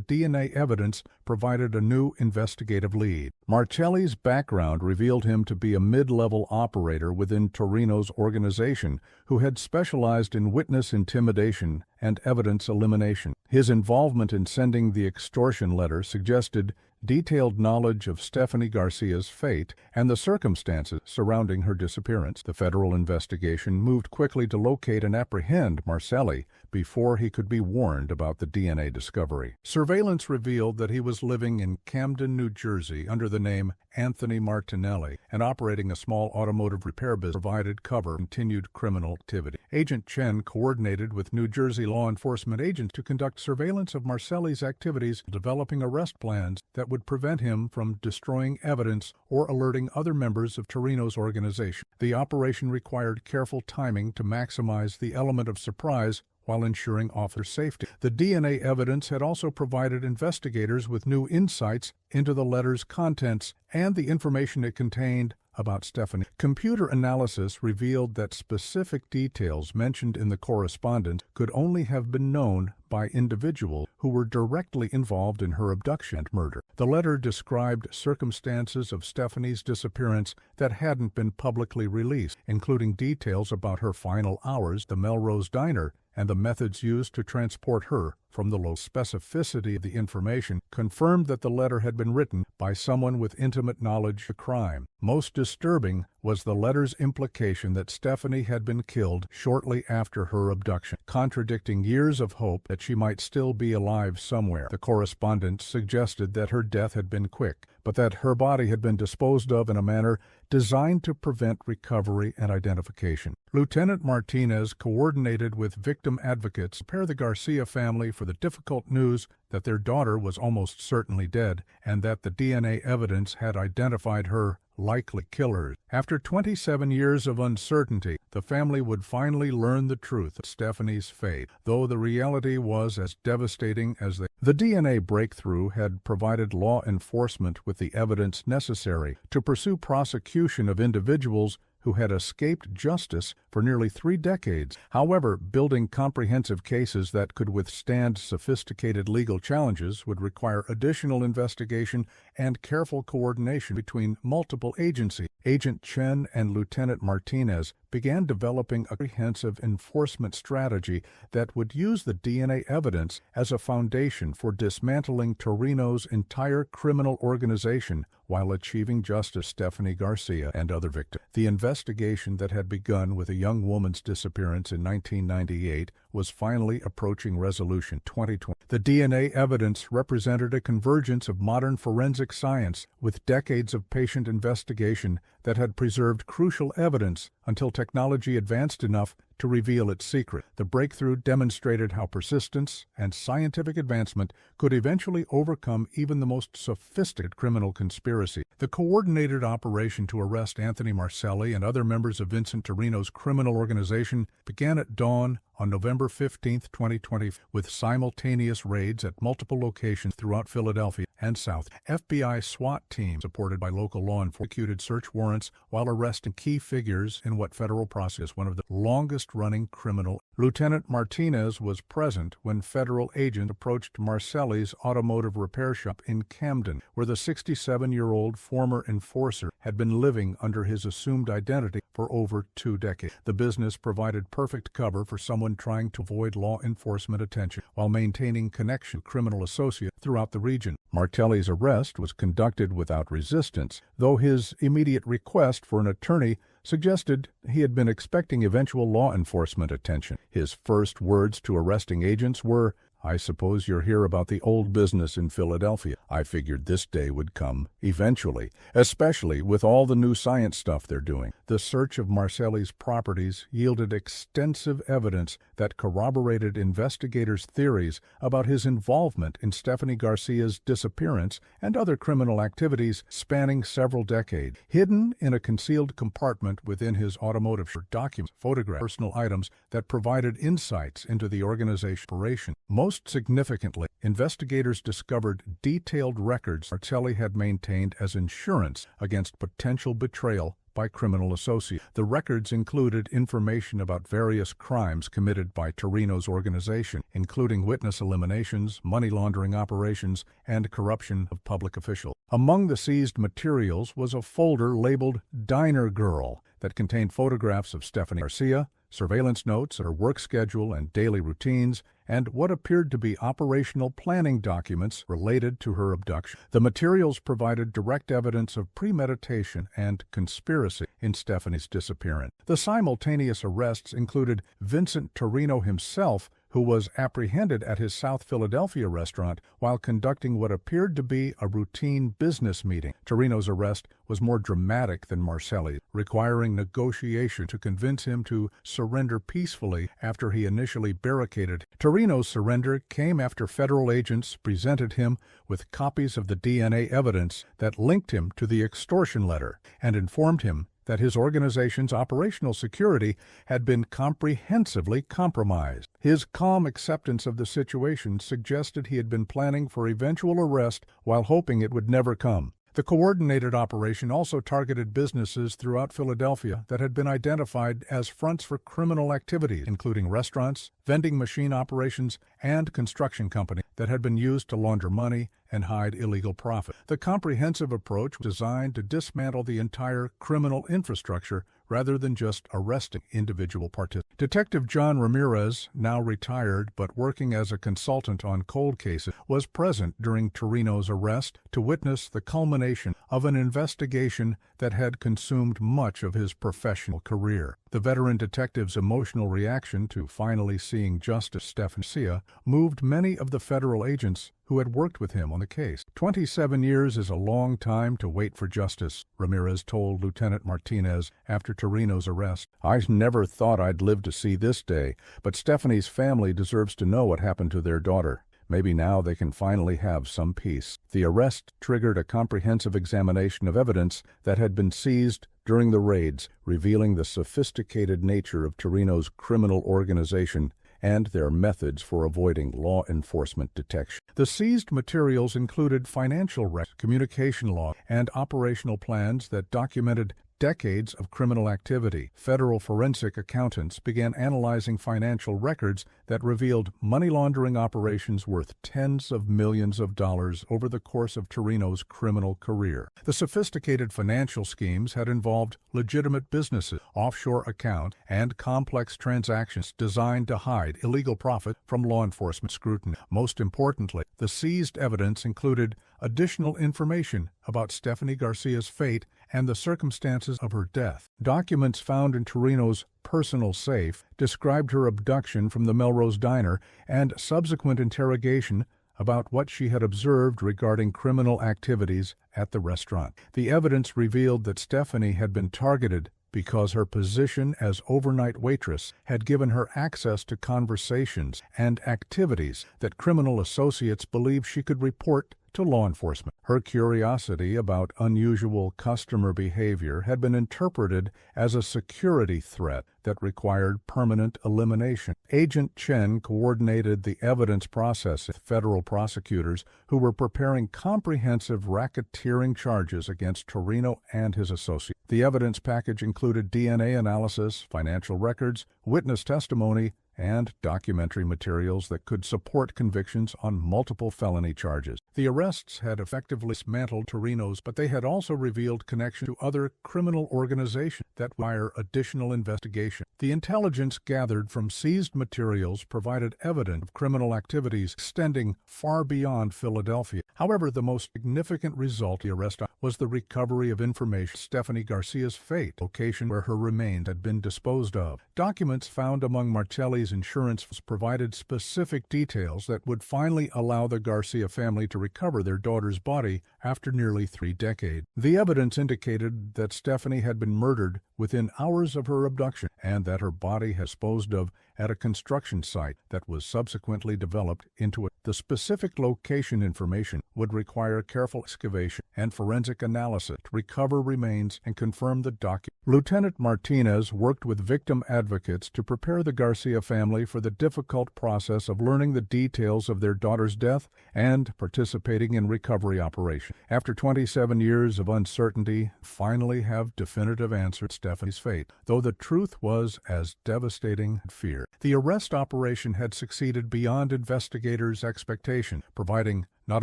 DNA evidence provided a new investigative lead. Marcelli's background revealed him to be a mid-level operator within Torino's organization who had specialized in witness intimidation and evidence elimination. His involvement in sending the extortion letter suggested detailed knowledge of Stephanie Garcia's fate and the circumstances surrounding her disappearance. The federal investigation moved quickly to locate and apprehend Marcelli before he could be warned about the DNA discovery. Surveillance revealed that he was living in Camden, New Jersey under the name Anthony Martinelli and operating a small automotive repair business provided cover for continued criminal activity. Agent Chen coordinated with New Jersey law enforcement agents to conduct surveillance of Marcelli's activities, developing arrest plans that would prevent him from destroying evidence or alerting other members of Torino's organization. The operation required careful timing to maximize the element of surprise while ensuring officer safety. The DNA evidence had also provided investigators with new insights into the letter's contents and the information it contained about Stephanie. Computer analysis revealed that specific details mentioned in the correspondence could only have been known by individuals who were directly involved in her abduction and murder. The letter described circumstances of Stephanie's disappearance that hadn't been publicly released, including details about her final hours at the Melrose Diner and the methods used to transport her from the low. Specificity of the information confirmed that the letter had been written by someone with intimate knowledge of the crime. Most disturbing was the letter's implication that Stephanie had been killed shortly after her abduction, contradicting years of hope that she might still be alive somewhere. The correspondence suggested that her death had been quick, but that her body had been disposed of in a manner designed to prevent recovery and identification. Lieutenant Martinez coordinated with victim advocates to prepare the Garcia family for the difficult news that their daughter was almost certainly dead and that the DNA evidence had identified her likely killer. After 27 years of uncertainty, the family would finally learn the truth of Stephanie's fate, though the reality was as devastating as the DNA breakthrough had provided law enforcement with the evidence necessary to pursue prosecution of individuals who had escaped justice for nearly 3 decades. However, building comprehensive cases that could withstand sophisticated legal challenges would require additional investigation and careful coordination between multiple agencies. Agent Chen and Lieutenant Martinez began developing a comprehensive enforcement strategy that would use the DNA evidence as a foundation for dismantling Torino's entire criminal organization while achieving justice for Stephanie Garcia and other victims. The investigation that had begun with a young woman's disappearance in 1998 was finally approaching resolution. 2020. The DNA evidence represented a convergence of modern forensic science with decades of patient investigation that had preserved crucial evidence until technology advanced enough to reveal its secret. The breakthrough demonstrated how persistence and scientific advancement could eventually overcome even the most sophisticated criminal conspiracy. The coordinated operation to arrest Anthony Marcelli and other members of Vincent Torino's criminal organization began at dawn on November 15, 2020, with simultaneous raids at multiple locations throughout Philadelphia and South. FBI SWAT teams, supported by local law enforcement, executed search warrants while arresting key figures in what federal process one of the longest-running criminal. Lieutenant Martinez was present when federal agents approached Marcelli's automotive repair shop in Camden, where the 67-year-old former enforcer had been living under his assumed identity for over 2 decades. The business provided perfect cover for someone trying to avoid law enforcement attention while maintaining connection to criminal associates throughout the region. Martelli's arrest was conducted without resistance, though his immediate request for an attorney suggested he had been expecting eventual law enforcement attention. His first words to arresting agents were, "I suppose you're here about the old business in Philadelphia. I figured this day would come, eventually, especially with all the new science stuff they're doing." The search of Marcelli's properties yielded extensive evidence that corroborated investigators' theories about his involvement in Stephanie Garcia's disappearance and other criminal activities spanning several decades. Hidden in a concealed compartment within his automotive documents, photographs, personal items that provided insights into the organization's operation. Most significantly, investigators discovered detailed records Marcelli had maintained as insurance against potential betrayal by criminal associates. The records included information about various crimes committed by Torino's organization, including witness eliminations, money laundering operations, and corruption of public officials. Among the seized materials was a folder labeled "Diner Girl" that contained photographs of Stephanie Garcia, surveillance notes of her work schedule and daily routines, and what appeared to be operational planning documents related to her abduction. The materials provided direct evidence of premeditation and conspiracy in Stephanie's disappearance. The simultaneous arrests included Vincent Torino himself, who was apprehended at his South Philadelphia restaurant while conducting what appeared to be a routine business meeting. Torino's arrest was more dramatic than Marcelli's, requiring negotiation to convince him to surrender peacefully after he initially barricaded. Torino's surrender came after federal agents presented him with copies of the DNA evidence that linked him to the extortion letter and informed him that his organization's operational security had been comprehensively compromised. His calm acceptance of the situation suggested he had been planning for eventual arrest while hoping it would never come. The coordinated operation also targeted businesses throughout Philadelphia that had been identified as fronts for criminal activities, including restaurants, vending machine operations, and construction companies that had been used to launder money and hide illegal profit. The comprehensive approach was designed to dismantle the entire criminal infrastructure rather than just arresting individual participants. Detective John Ramirez, now retired but working as a consultant on cold cases, was present during Torino's arrest to witness the culmination of an investigation that had consumed much of his professional career. The veteran detective's emotional reaction to finally seeing Justice Stephanie Garcia moved many of the federal agents who had worked with him on the case. 27 years is a long time to wait for justice, Ramirez told Lieutenant Martinez after Torino's arrest. "I never thought I'd live to see this day, but Stephanie's family deserves to know what happened to their daughter. Maybe now they can finally have some peace." The arrest triggered a comprehensive examination of evidence that had been seized during the raids, revealing the sophisticated nature of Torino's criminal organization and their methods for avoiding law enforcement detection. The seized materials included financial records, communication logs, and operational plans that documented decades of criminal activity. Federal forensic accountants began analyzing financial records that revealed money laundering operations worth tens of millions of dollars over the course of Torino's criminal career. The sophisticated financial schemes had involved legitimate businesses, offshore accounts, and complex transactions designed to hide illegal profit from law enforcement scrutiny. Most importantly, the seized evidence included additional information about Stephanie Garcia's fate and the circumstances of her death. Documents found in Torino's personal safe described her abduction from the Melrose Diner and subsequent interrogation about what she had observed regarding criminal activities at the restaurant. The evidence revealed that Stephanie had been targeted because her position as overnight waitress had given her access to conversations and activities that criminal associates believed she could report to law enforcement. Her curiosity about unusual customer behavior had been interpreted as a security threat that required permanent elimination. Agent Chen coordinated the evidence process with federal prosecutors who were preparing comprehensive racketeering charges against Torino and his associates. The evidence package included DNA analysis, financial records, witness testimony, and documentary materials that could support convictions on multiple felony charges. The arrests had effectively dismantled Torino's, but they had also revealed connection to other criminal organizations that require additional investigation. The intelligence gathered from seized materials provided evidence of criminal activities extending far beyond Philadelphia. However, the most significant result of the arrest was the recovery of information on Stephanie Garcia's fate, location where her remains had been disposed of. Documents found among Marcelli's insurance provided specific details that would finally allow the Garcia family to recover their daughter's body after nearly 3 decades. The evidence indicated that Stephanie had been murdered within hours of her abduction and that her body was disposed of at a construction site that was subsequently developed into a. The specific location information would require careful excavation and forensic analysis to recover remains and confirm the document. Lieutenant Martinez worked with victim advocates to prepare the Garcia family for the difficult process of learning the details of their daughter's death and participating in recovery operations. After 27 years of uncertainty, finally have definitive answers to Stephanie's fate, though the truth was as devastating as fear. The arrest operation had succeeded beyond investigators' expectation, providing not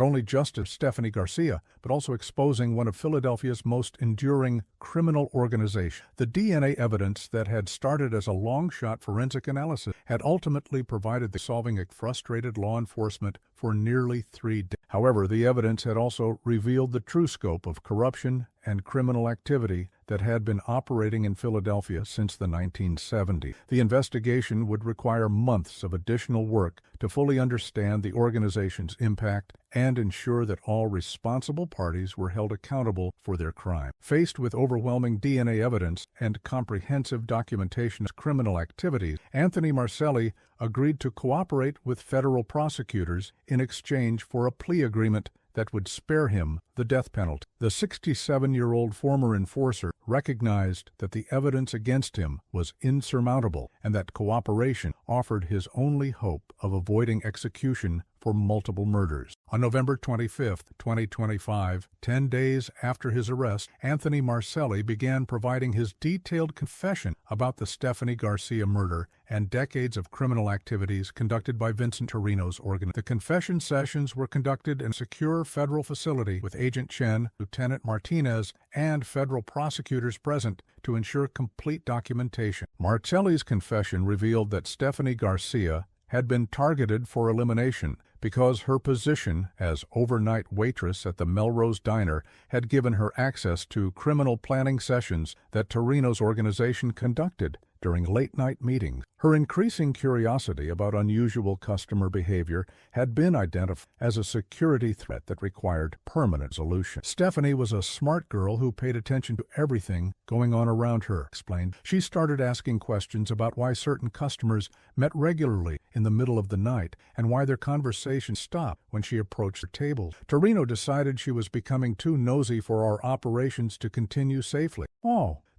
only justice to Stephanie Garcia, but also exposing one of Philadelphia's most enduring criminal organizations. The DNA evidence that had started as a long-shot forensic analysis had ultimately provided the solving a frustrated law enforcement for nearly 3 days. However, the evidence had also revealed the true scope of corruption and criminal activity that had been operating in Philadelphia since the 1970s. The investigation would require months of additional work to fully understand the organization's impact and ensure that all responsible parties were held accountable for their crime. Faced with overwhelming DNA evidence and comprehensive documentation of criminal activities, Anthony Marcelli agreed to cooperate with federal prosecutors in exchange for a plea agreement that would spare him the death penalty. The 67-year-old former enforcer recognized that the evidence against him was insurmountable and that cooperation offered his only hope of avoiding execution for multiple murders. On November 25, 2025, 10 days after his arrest, Anthony Marcelli began providing his detailed confession about the Stephanie Garcia murder and decades of criminal activities conducted by Vincent Torino's organization. The confession sessions were conducted in a secure federal facility with Agent Chen, Lieutenant Martinez, and federal prosecutors present to ensure complete documentation. Marcelli's confession revealed that Stephanie Garcia had been targeted for elimination because her position as overnight waitress at the Melrose Diner had given her access to criminal planning sessions that Torino's organization conducted during late-night meetings. Her increasing curiosity about unusual customer behavior had been identified as a security threat that required permanent solution. Stephanie was a smart girl who paid attention to everything going on around her, explained. She started asking questions about why certain customers met regularly in the middle of the night and why their conversations stopped when she approached their tables. Torino decided she was becoming too nosy for our operations to continue safely.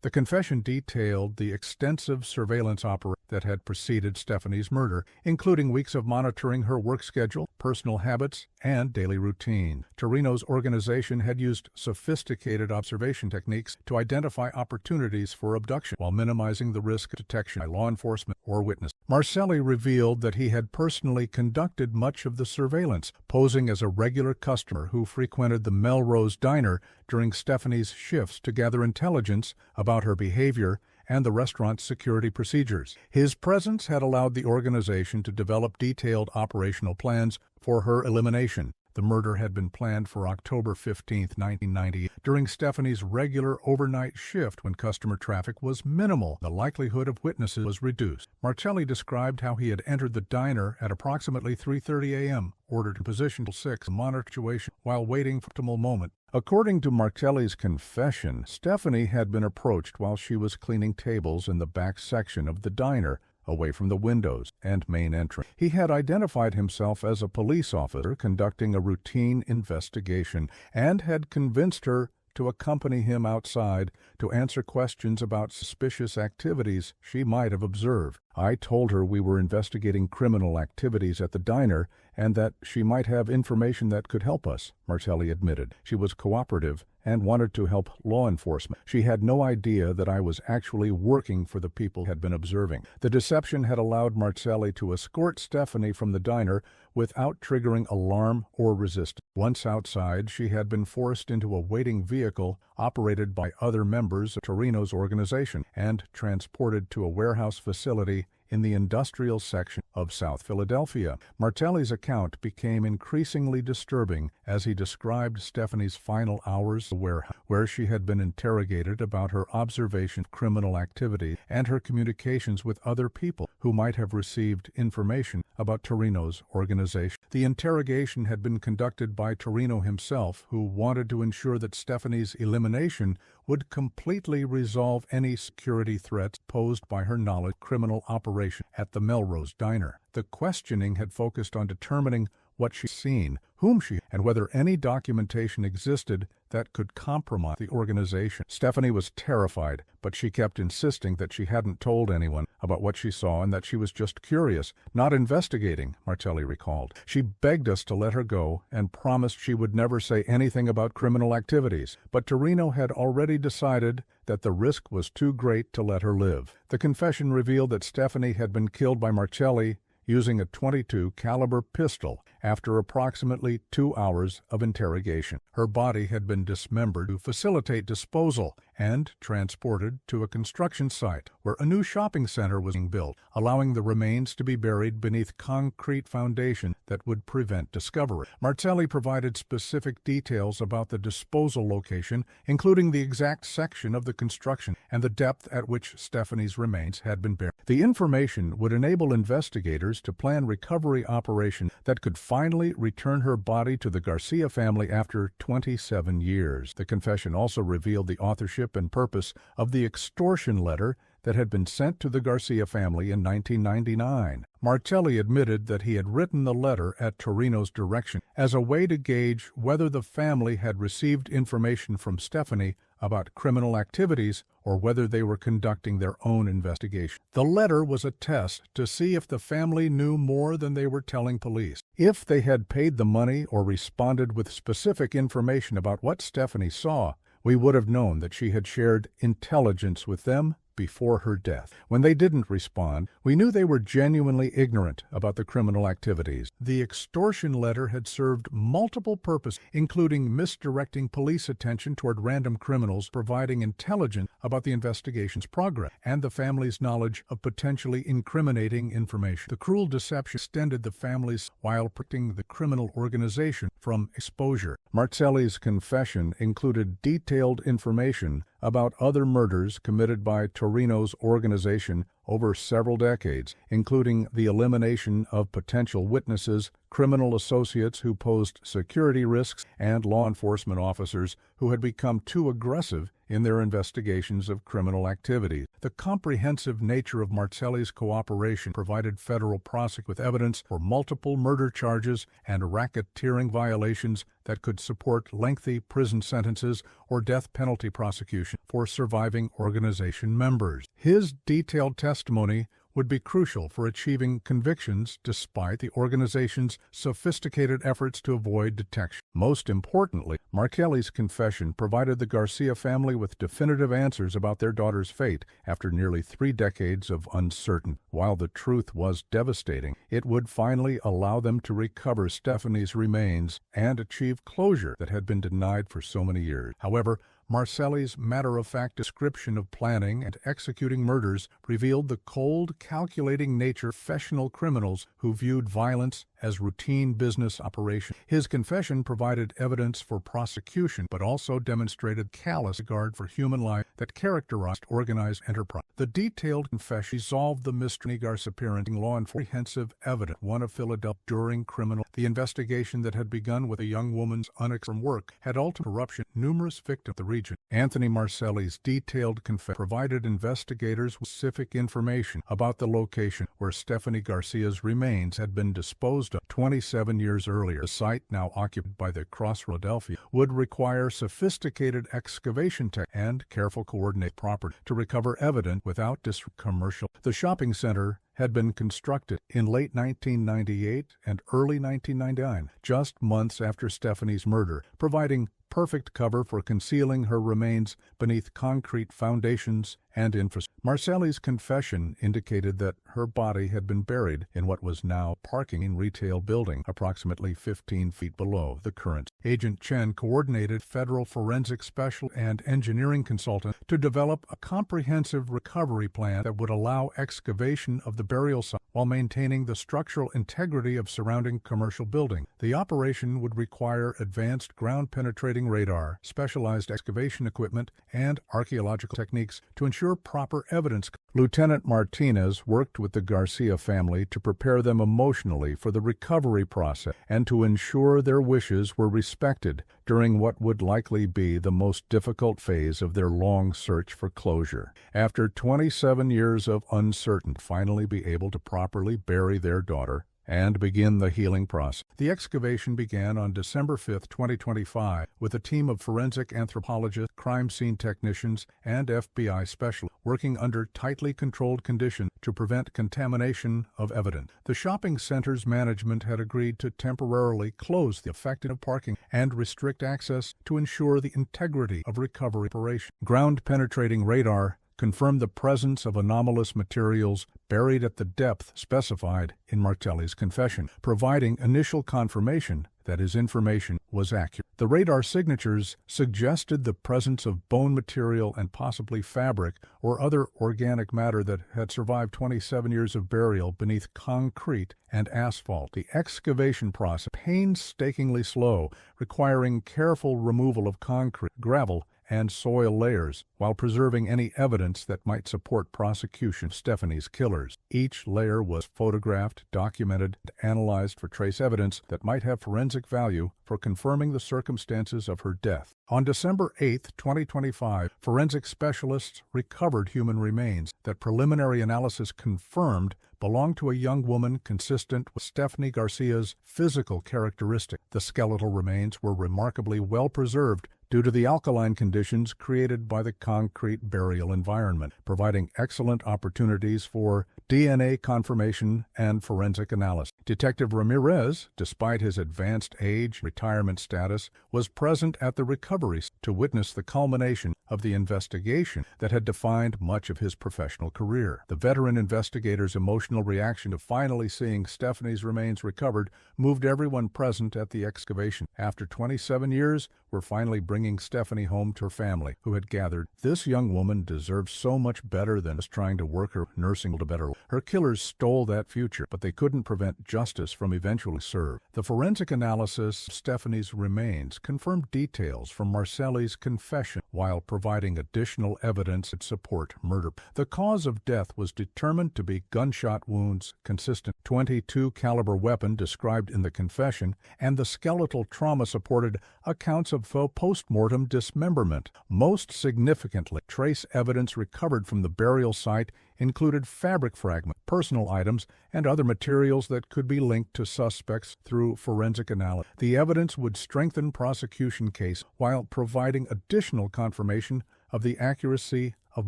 The confession detailed the extensive surveillance operation that had preceded Stephanie's murder, including weeks of monitoring her work schedule, personal habits, and daily routine. Torino's organization had used sophisticated observation techniques to identify opportunities for abduction while minimizing the risk of detection by law enforcement or witnesses. Marcelli revealed that he had personally conducted much of the surveillance, posing as a regular customer who frequented the Melrose Diner during Stephanie's shifts to gather intelligence about her behavior and the restaurant's security procedures. His presence had allowed the organization to develop detailed operational plans for her elimination. The murder had been planned for October 15, 1990, during Stephanie's regular overnight shift when customer traffic was minimal. The likelihood of witnesses was reduced. Marcelli described how he had entered the diner at approximately 3:30 a.m., ordered in position till 6, monitor situation while waiting for the optimal moment. According to Marcelli's confession, Stephanie had been approached while she was cleaning tables in the back section of the diner, away from the windows and main entrance. He had identified himself as a police officer conducting a routine investigation and had convinced her to accompany him outside to answer questions about suspicious activities she might have observed. I told her we were investigating criminal activities at the diner and that she might have information that could help us, Marcelli admitted. She was cooperative and wanted to help law enforcement. She had no idea that I was actually working for the people had been observing. The deception had allowed Marcelli to escort Stephanie from the diner without triggering alarm or resistance. Once outside, she had been forced into a waiting vehicle operated by other members of Torino's organization and transported to a warehouse facility in the industrial section of South Philadelphia. Martelli's account became increasingly disturbing as he described Stephanie's final hours where she had been interrogated about her observation of criminal activity and her communications with other people who might have received information about Torino's organization. The interrogation had been conducted by Torino himself, who wanted to ensure that Stephanie's elimination would completely resolve any security threats posed by her knowledge of criminal operation at the Melrose Diner. The questioning had focused on determining what she'd seen, whom she, and whether any documentation existed that could compromise the organization. Stephanie was terrified, but she kept insisting that she hadn't told anyone about what she saw and that she was just curious, not investigating, Martelli recalled. She begged us to let her go and promised she would never say anything about criminal activities, but Torino had already decided that the risk was too great to let her live. The confession revealed that Stephanie had been killed by Martelli using a .22 caliber pistol after approximately 2 hours of interrogation. Her body had been dismembered to facilitate disposal and transported to a construction site where a new shopping center was being built, allowing the remains to be buried beneath concrete foundation that would prevent discovery. Martelli provided specific details about the disposal location, including the exact section of the construction and the depth at which Stephanie's remains had been buried. The information would enable investigators to plan recovery operation that could finally return her body to the Garcia family after 27 years. The confession also revealed the authorship and purpose of the extortion letter that had been sent to the Garcia family in 1999. Martelli admitted that he had written the letter at Torino's direction as a way to gauge whether the family had received information from Stephanie about criminal activities or whether they were conducting their own investigation. The letter was a test to see if the family knew more than they were telling police. If they had paid the money or responded with specific information about what Stephanie saw, we would have known that she had shared intelligence with them before her death. When they didn't respond, we knew they were genuinely ignorant about the criminal activities. The extortion letter had served multiple purposes, including misdirecting police attention toward random criminals, providing intelligence about the investigation's progress, and the family's knowledge of potentially incriminating information. The cruel deception extended the family's while protecting the criminal organization from exposure. Martelli's confession included detailed information about other murders committed by Torino's organization over several decades, including the elimination of potential witnesses, criminal associates who posed security risks, and law enforcement officers who had become too aggressive in their investigations of criminal activity. The comprehensive nature of Martelli's cooperation provided federal prosecutors with evidence for multiple murder charges and racketeering violations that could support lengthy prison sentences or death penalty prosecution for surviving organization members. His detailed testimony would be crucial for achieving convictions despite the organization's sophisticated efforts to avoid detection. Most importantly, Martelli's confession provided the Garcia family with definitive answers about their daughter's fate after nearly 3 decades of uncertainty. While the truth was devastating, it would finally allow them to recover Stephanie's remains and achieve closure that had been denied for so many years. However, Martelli's matter-of-fact description of planning and executing murders revealed the cold, calculating nature of professional criminals who viewed violence as routine business operation. His confession provided evidence for prosecution, but also demonstrated callous regard for human life that characterized organized enterprise. The detailed confession resolved the mystery Garcia's appearance in law enforcement evidence, one of Philadelphia during the investigation that had begun with a young woman's unexplained work had ultimately corruption numerous victims of the region. Anthony Marcelli's detailed confession provided investigators with specific information about the location where Stephanie Garcia's remains had been disposed of 27 years earlier. The site, now occupied by the Cross Philadelphia, would require sophisticated excavation techniques and careful coordinated property to recover evidence without disrupting commercial. The shopping center had been constructed in late 1998 and early 1999, just months after Stephanie's murder, providing perfect cover for concealing her remains beneath concrete foundations and infrastructure. Marcelli's confession indicated that her body had been buried in what was now parking retail building approximately 15 feet below the current. Agent Chen coordinated federal forensic special and engineering consultant to develop a comprehensive recovery plan that would allow excavation of the burial site while maintaining the structural integrity of surrounding commercial building. The operation would require advanced ground-penetrating radar, specialized excavation equipment, and archaeological techniques to ensure proper evidence. Lieutenant Martinez worked with the Garcia family to prepare them emotionally for the recovery process and to ensure their wishes were respected during what would likely be the most difficult phase of their long search for closure. After 27 years of uncertainty, finally be able to properly bury their daughter and begin the healing process. The excavation began on December 5, 2025, with a team of forensic anthropologists, crime scene technicians, and FBI specialists working under tightly controlled conditions to prevent contamination of evidence. The shopping center's management had agreed to temporarily close the affected parking and restrict access to ensure the integrity of recovery operation. Ground-penetrating radar confirmed the presence of anomalous materials buried at the depth specified in Marcelli's confession, providing initial confirmation that his information was accurate. The radar signatures suggested the presence of bone material and possibly fabric or other organic matter that had survived 27 years of burial beneath concrete and asphalt. The excavation process, painstakingly slow, requiring careful removal of concrete, gravel, and soil layers, while preserving any evidence that might support prosecution of Stephanie's killers. Each layer was photographed, documented, and analyzed for trace evidence that might have forensic value for confirming the circumstances of her death. On December 8, 2025, forensic specialists recovered human remains that preliminary analysis confirmed belonged to a young woman consistent with Stephanie Garcia's physical characteristics. The skeletal remains were remarkably well preserved due to the alkaline conditions created by the concrete burial environment, providing excellent opportunities for DNA confirmation and forensic analysis. Detective Ramirez, despite his advanced age and retirement status, was present at the recovery to witness the culmination of the investigation that had defined much of his professional career. The veteran investigator's emotional reaction to finally seeing Stephanie's remains recovered moved everyone present at the excavation. After 27 years, we're finally bringing Stephanie home to her family, who had gathered. This young woman deserved so much better than just trying to work her nursing to better. Her killers stole that future, but they couldn't prevent justice from eventually served. The forensic analysis of Stephanie's remains confirmed details from Marcelli's confession while providing additional evidence to support murder. The cause of death was determined to be gunshot wounds consistent .22 caliber weapon described in the confession, and the skeletal trauma-supported accounts of post-mortem dismemberment. Most significantly, trace evidence recovered from the burial site included fabric fragments, personal items, and other materials that could be linked to suspects through forensic analysis. The evidence would strengthen prosecution case while providing additional confirmation of the accuracy of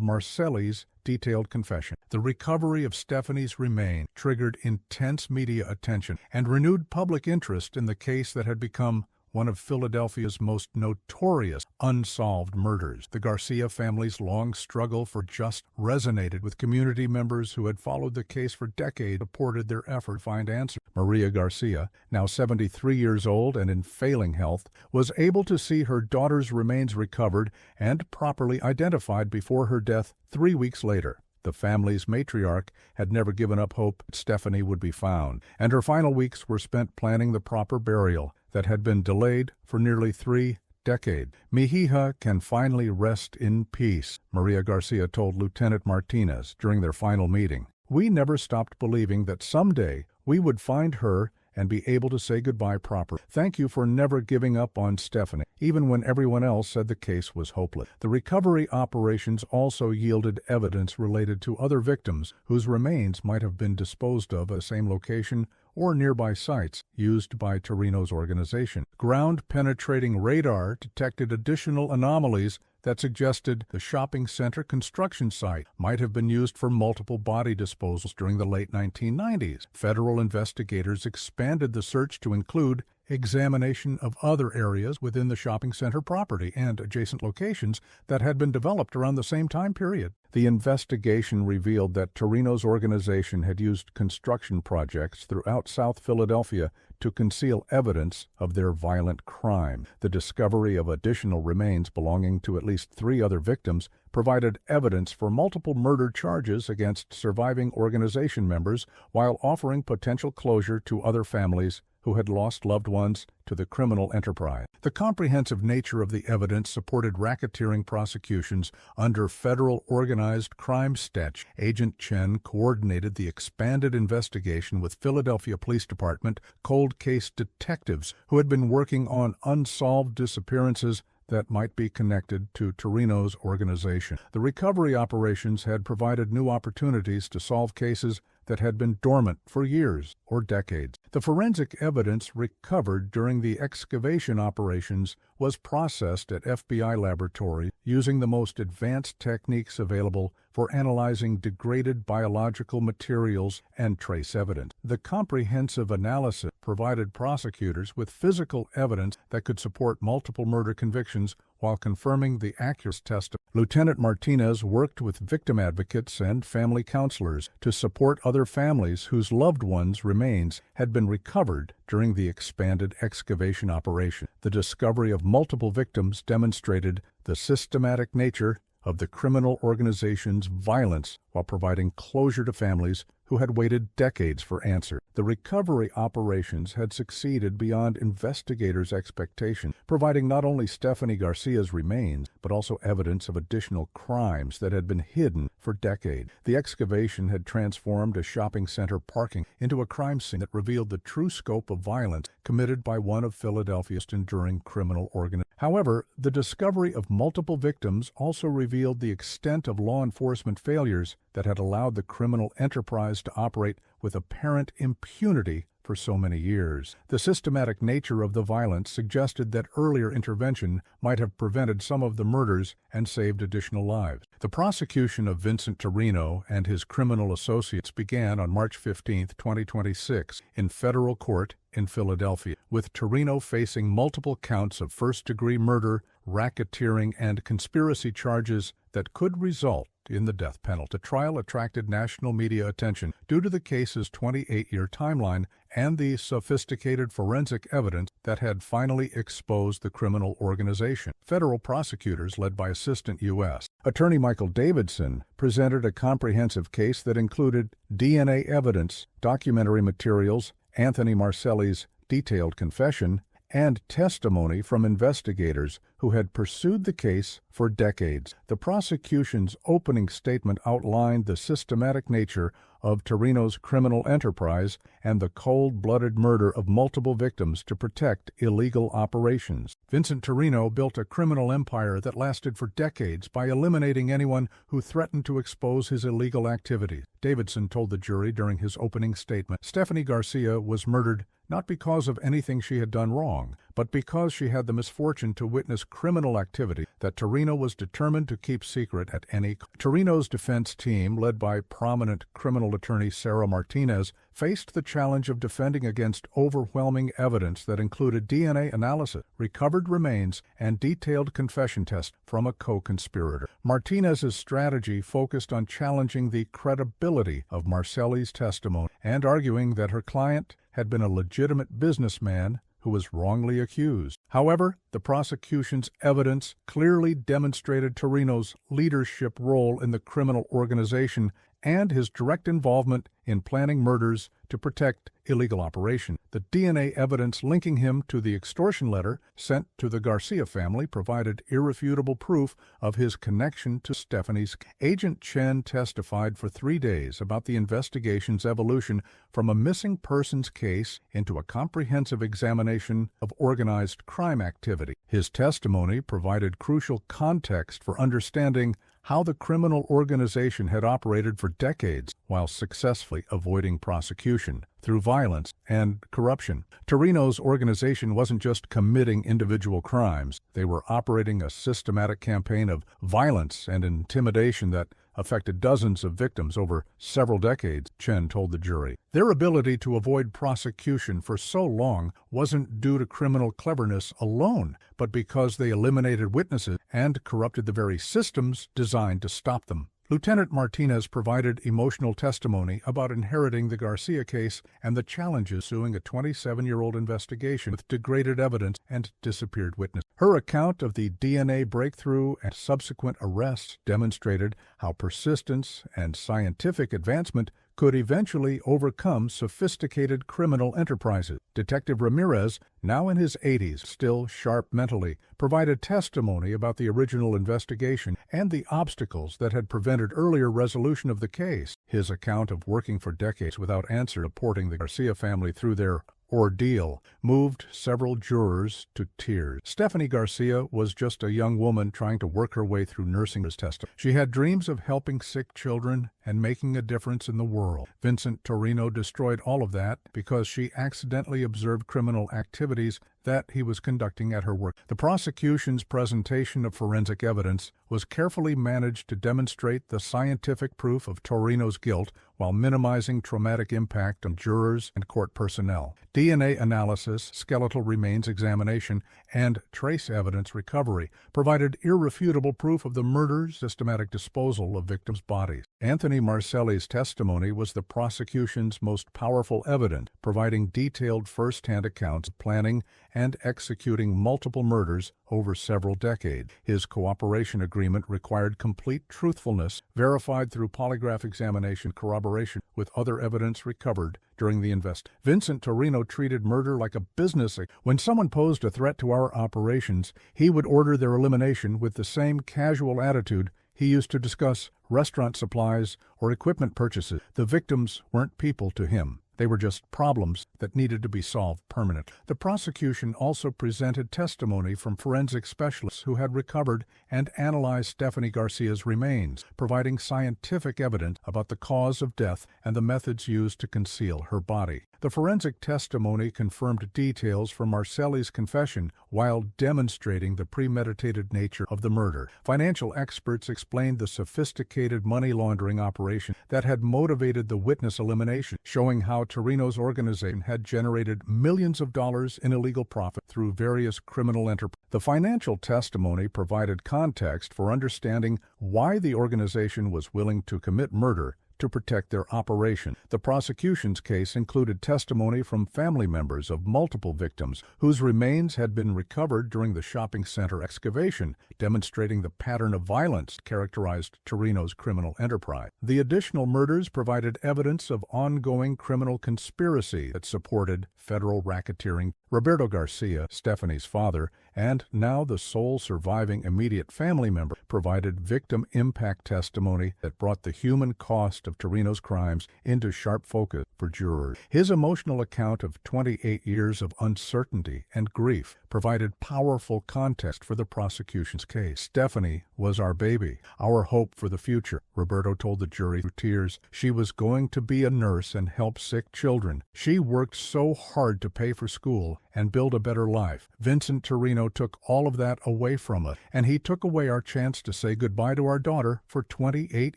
Marcelli's detailed confession. The recovery of Stephanie's remains triggered intense media attention and renewed public interest in the case that had become one of Philadelphia's most notorious unsolved murders. The Garcia family's long struggle for justice resonated with community members who had followed the case for decades, supported their effort to find answers. Maria Garcia, now 73 years old and in failing health, was able to see her daughter's remains recovered and properly identified before her death 3 weeks later. The family's matriarch had never given up hope that Stephanie would be found, and her final weeks were spent planning the proper burial that had been delayed for nearly 3 decades. Mi hija can finally rest in peace, Maria Garcia told Lieutenant Martinez during their final meeting. We never stopped believing that someday we would find her and be able to say goodbye properly. Thank you for never giving up on Stephanie, even when everyone else said the case was hopeless. The recovery operations also yielded evidence related to other victims whose remains might have been disposed of at the same location or nearby sites used by Torino's organization. Ground-penetrating radar detected additional anomalies that suggested the shopping center construction site might have been used for multiple body disposals during the late 1990s. Federal investigators expanded the search to include examination of other areas within the shopping center property and adjacent locations that had been developed around the same time period. The investigation revealed that Torino's organization had used construction projects throughout South Philadelphia to conceal evidence of their violent crime. The discovery of additional remains belonging to at least 3 other victims provided evidence for multiple murder charges against surviving organization members, while offering potential closure to other families who had lost loved ones to the criminal enterprise. The comprehensive nature of the evidence supported racketeering prosecutions under federal organized crime statute. Agent Chen coordinated the expanded investigation with Philadelphia Police Department cold case detectives who had been working on unsolved disappearances that might be connected to Torino's organization. The recovery operations had provided new opportunities to solve cases that had been dormant for years or decades. The forensic evidence recovered during the excavation operations was processed at FBI laboratories using the most advanced techniques available for analyzing degraded biological materials and trace evidence. The comprehensive analysis provided prosecutors with physical evidence that could support multiple murder convictions while confirming the accuracy testimony. Lieutenant Martinez worked with victim advocates and family counselors to support other families whose loved ones' remains had been recovered during the expanded excavation operation. The discovery of multiple victims demonstrated the systematic nature of the criminal organization's violence while providing closure to families who had waited decades for answers. The recovery operations had succeeded beyond investigators' expectation, providing not only Stephanie Garcia's remains, but also evidence of additional crimes that had been hidden for decades. The excavation had transformed a shopping center parking into a crime scene that revealed the true scope of violence committed by one of Philadelphia's enduring criminal organizations. However, the discovery of multiple victims also revealed the extent of law enforcement failures that had allowed the criminal enterprise to operate with apparent impunity for so many years. The systematic nature of the violence suggested that earlier intervention might have prevented some of the murders and saved additional lives. The prosecution of Vincent Torino and his criminal associates began on March 15, 2026, in federal court in Philadelphia, with Torino facing multiple counts of first-degree murder, racketeering, and conspiracy charges that could result in the death penalty. The trial attracted national media attention due to the case's 28-year timeline and the sophisticated forensic evidence that had finally exposed the criminal organization. Federal prosecutors, led by Assistant U.S. Attorney Michael Davidson, presented a comprehensive case that included DNA evidence, documentary materials, Anthony Marcelli's detailed confession, and testimony from investigators who had pursued the case for decades. The prosecution's opening statement outlined the systematic nature of Torino's criminal enterprise and the cold-blooded murder of multiple victims to protect illegal operations. Vincent Torino built a criminal empire that lasted for decades by eliminating anyone who threatened to expose his illegal activities. Davidson told the jury during his opening statement, Stephanie Garcia was murdered not because of anything she had done wrong, but because she had the misfortune to witness criminal activity that Torino was determined to keep secret at any cost. Torino's defense team, led by prominent criminal attorney Sarah Martinez, faced the challenge of defending against overwhelming evidence that included DNA analysis, recovered remains, and detailed confession tests from a co-conspirator. Martinez's strategy focused on challenging the credibility of Marcelli's testimony and arguing that her client had been a legitimate businessman who was wrongly accused. However, the prosecution's evidence clearly demonstrated Torino's leadership role in the criminal organization and his direct involvement in planning murders to protect illegal operations. The DNA evidence linking him to the extortion letter sent to the Garcia family provided irrefutable proof of his connection to Stephanie's. Agent Chen testified for 3 days about the investigation's evolution from a missing persons case into a comprehensive examination of organized crime activity. His testimony provided crucial context for understanding how the criminal organization had operated for decades while successfully avoiding prosecution. through violence and corruption. Torino's organization wasn't just committing individual crimes. They were operating a systematic campaign of violence and intimidation that affected dozens of victims over several decades, Chen told the jury. Their ability to avoid prosecution for so long wasn't due to criminal cleverness alone, but because they eliminated witnesses and corrupted the very systems designed to stop them. Lieutenant Martinez provided emotional testimony about inheriting the Garcia case and the challenges suing a 27-year-old investigation with degraded evidence and disappeared witnesses. Her account of the DNA breakthrough and subsequent arrests demonstrated how persistence and scientific advancement could eventually overcome sophisticated criminal enterprises. Detective Ramirez, now in his 80s, still sharp mentally, provided testimony about the original investigation and the obstacles that had prevented earlier resolution of the case. His account of working for decades without answer, supporting the Garcia family through their ordeal, moved several jurors to tears. Stephanie Garcia was just a young woman trying to work her way through nursing his testimony. She had dreams of helping sick children and making a difference in the world. Vincent Torino destroyed all of that because she accidentally observed criminal activities that he was conducting at her work. The prosecution's presentation of forensic evidence was carefully managed to demonstrate the scientific proof of Torino's guilt while minimizing traumatic impact on jurors and court personnel. DNA analysis, skeletal remains examination, and trace evidence recovery provided irrefutable proof of the murder's systematic disposal of victims' bodies. Anthony Marcelli's testimony was the prosecution's most powerful evidence, providing detailed first-hand accounts of planning and executing multiple murders over several decades. His cooperation agreement required complete truthfulness, verified through polygraph examination corroboration with other evidence recovered during the investigation. Vincent Torino treated murder like a business. When someone posed a threat to our operations, he would order their elimination with the same casual attitude he used to discuss restaurant supplies or equipment purchases. The victims weren't people to him. They were just problems that needed to be solved permanently. The prosecution also presented testimony from forensic specialists who had recovered and analyzed Stephanie Garcia's remains, providing scientific evidence about the cause of death and the methods used to conceal her body. The forensic testimony confirmed details from Marcelli's confession while demonstrating the premeditated nature of the murder. Financial experts explained the sophisticated money laundering operation that had motivated the witness elimination, showing how Torino's organization had generated millions of dollars in illegal profit through various criminal enterprises. The financial testimony provided context for understanding why the organization was willing to commit murder to protect their operation. The prosecution's case included testimony from family members of multiple victims whose remains had been recovered during the shopping center excavation, demonstrating the pattern of violence characterized Torino's criminal enterprise. The additional murders provided evidence of ongoing criminal conspiracy that supported federal racketeering. Roberto Garcia, Stephanie's father, and now the sole surviving immediate family member, provided victim impact testimony that brought the human cost of Torino's crimes into sharp focus for jurors. His emotional account of 28 years of uncertainty and grief provided powerful context for the prosecution's case. Stephanie was our baby, our hope for the future, Roberto told the jury through tears. She was going to be a nurse and help sick children. She worked so hard to pay for school and build a better life. Vincent Torino took all of that away from us, and he took away our chance to say goodbye to our daughter for 28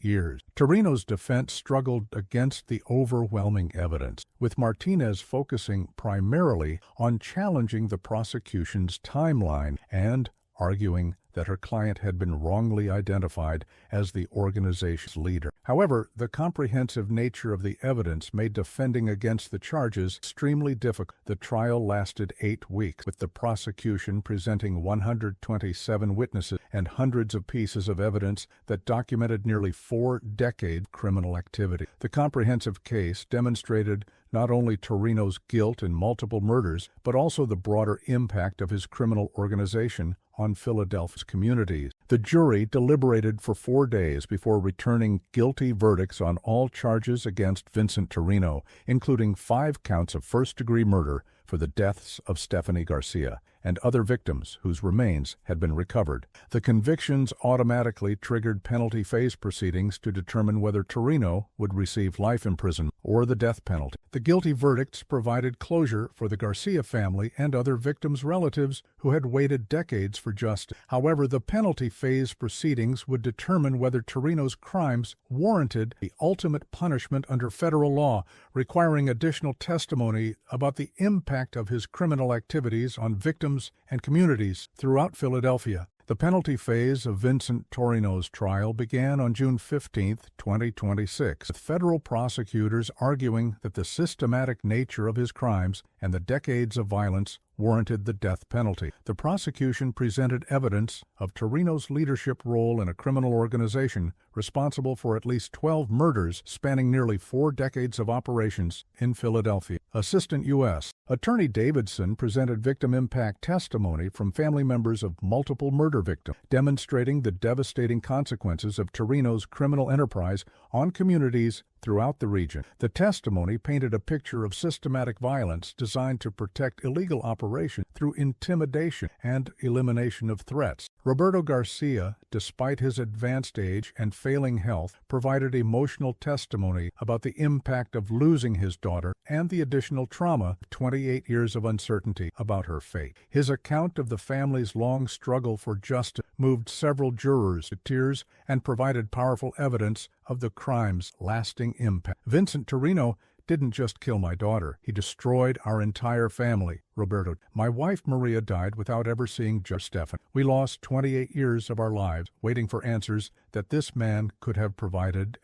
years. Torino's defense struggled against the overwhelming evidence, with Martinez focusing primarily on challenging the prosecution's timeline and arguing that her client had been wrongly identified as the organization's leader. However, the comprehensive nature of the evidence made defending against the charges extremely difficult. The trial lasted 8 weeks, with the prosecution presenting 127 witnesses and hundreds of pieces of evidence that documented nearly 4 decades of criminal activity. The comprehensive case demonstrated not only Torino's guilt in multiple murders, but also the broader impact of his criminal organization on Philadelphia's communities. The jury deliberated for 4 days before returning guilty verdicts on all charges against Vincent Torino, including 5 counts of first-degree murder for the deaths of Stephanie Garcia and other victims whose remains had been recovered. The convictions automatically triggered penalty phase proceedings to determine whether Torino would receive life imprisonment or the death penalty. The guilty verdicts provided closure for the Garcia family and other victims' relatives who had waited decades for justice. However, the penalty phase proceedings would determine whether Torino's crimes warranted the ultimate punishment under federal law, requiring additional testimony about the impact of his criminal activities on victims and communities throughout Philadelphia. The penalty phase of Vincent Torino's trial began on June 15, 2026, with federal prosecutors arguing that the systematic nature of his crimes and the decades of violence warranted the death penalty. The prosecution presented evidence of Torino's leadership role in a criminal organization responsible for at least 12 murders spanning nearly 4 decades of operations in Philadelphia. Assistant U.S. Attorney Davidson presented victim impact testimony from family members of multiple murder victims, demonstrating the devastating consequences of Torino's criminal enterprise on communities throughout the region. The testimony painted a picture of systematic violence designed to protect illegal operations through intimidation and elimination of threats. Roberto Garcia, despite his advanced age and failing health, provided emotional testimony about the impact of losing his daughter and the additional trauma of 28 years of uncertainty about her fate. His account of the family's long struggle for justice moved several jurors to tears and provided powerful evidence of the crime's lasting impact. Vincent Torino didn't just kill my daughter, he destroyed our entire family, Roberto. My wife Maria died without ever seeing just Stephanie. We lost 28 years of our lives waiting for answers that this man could have provided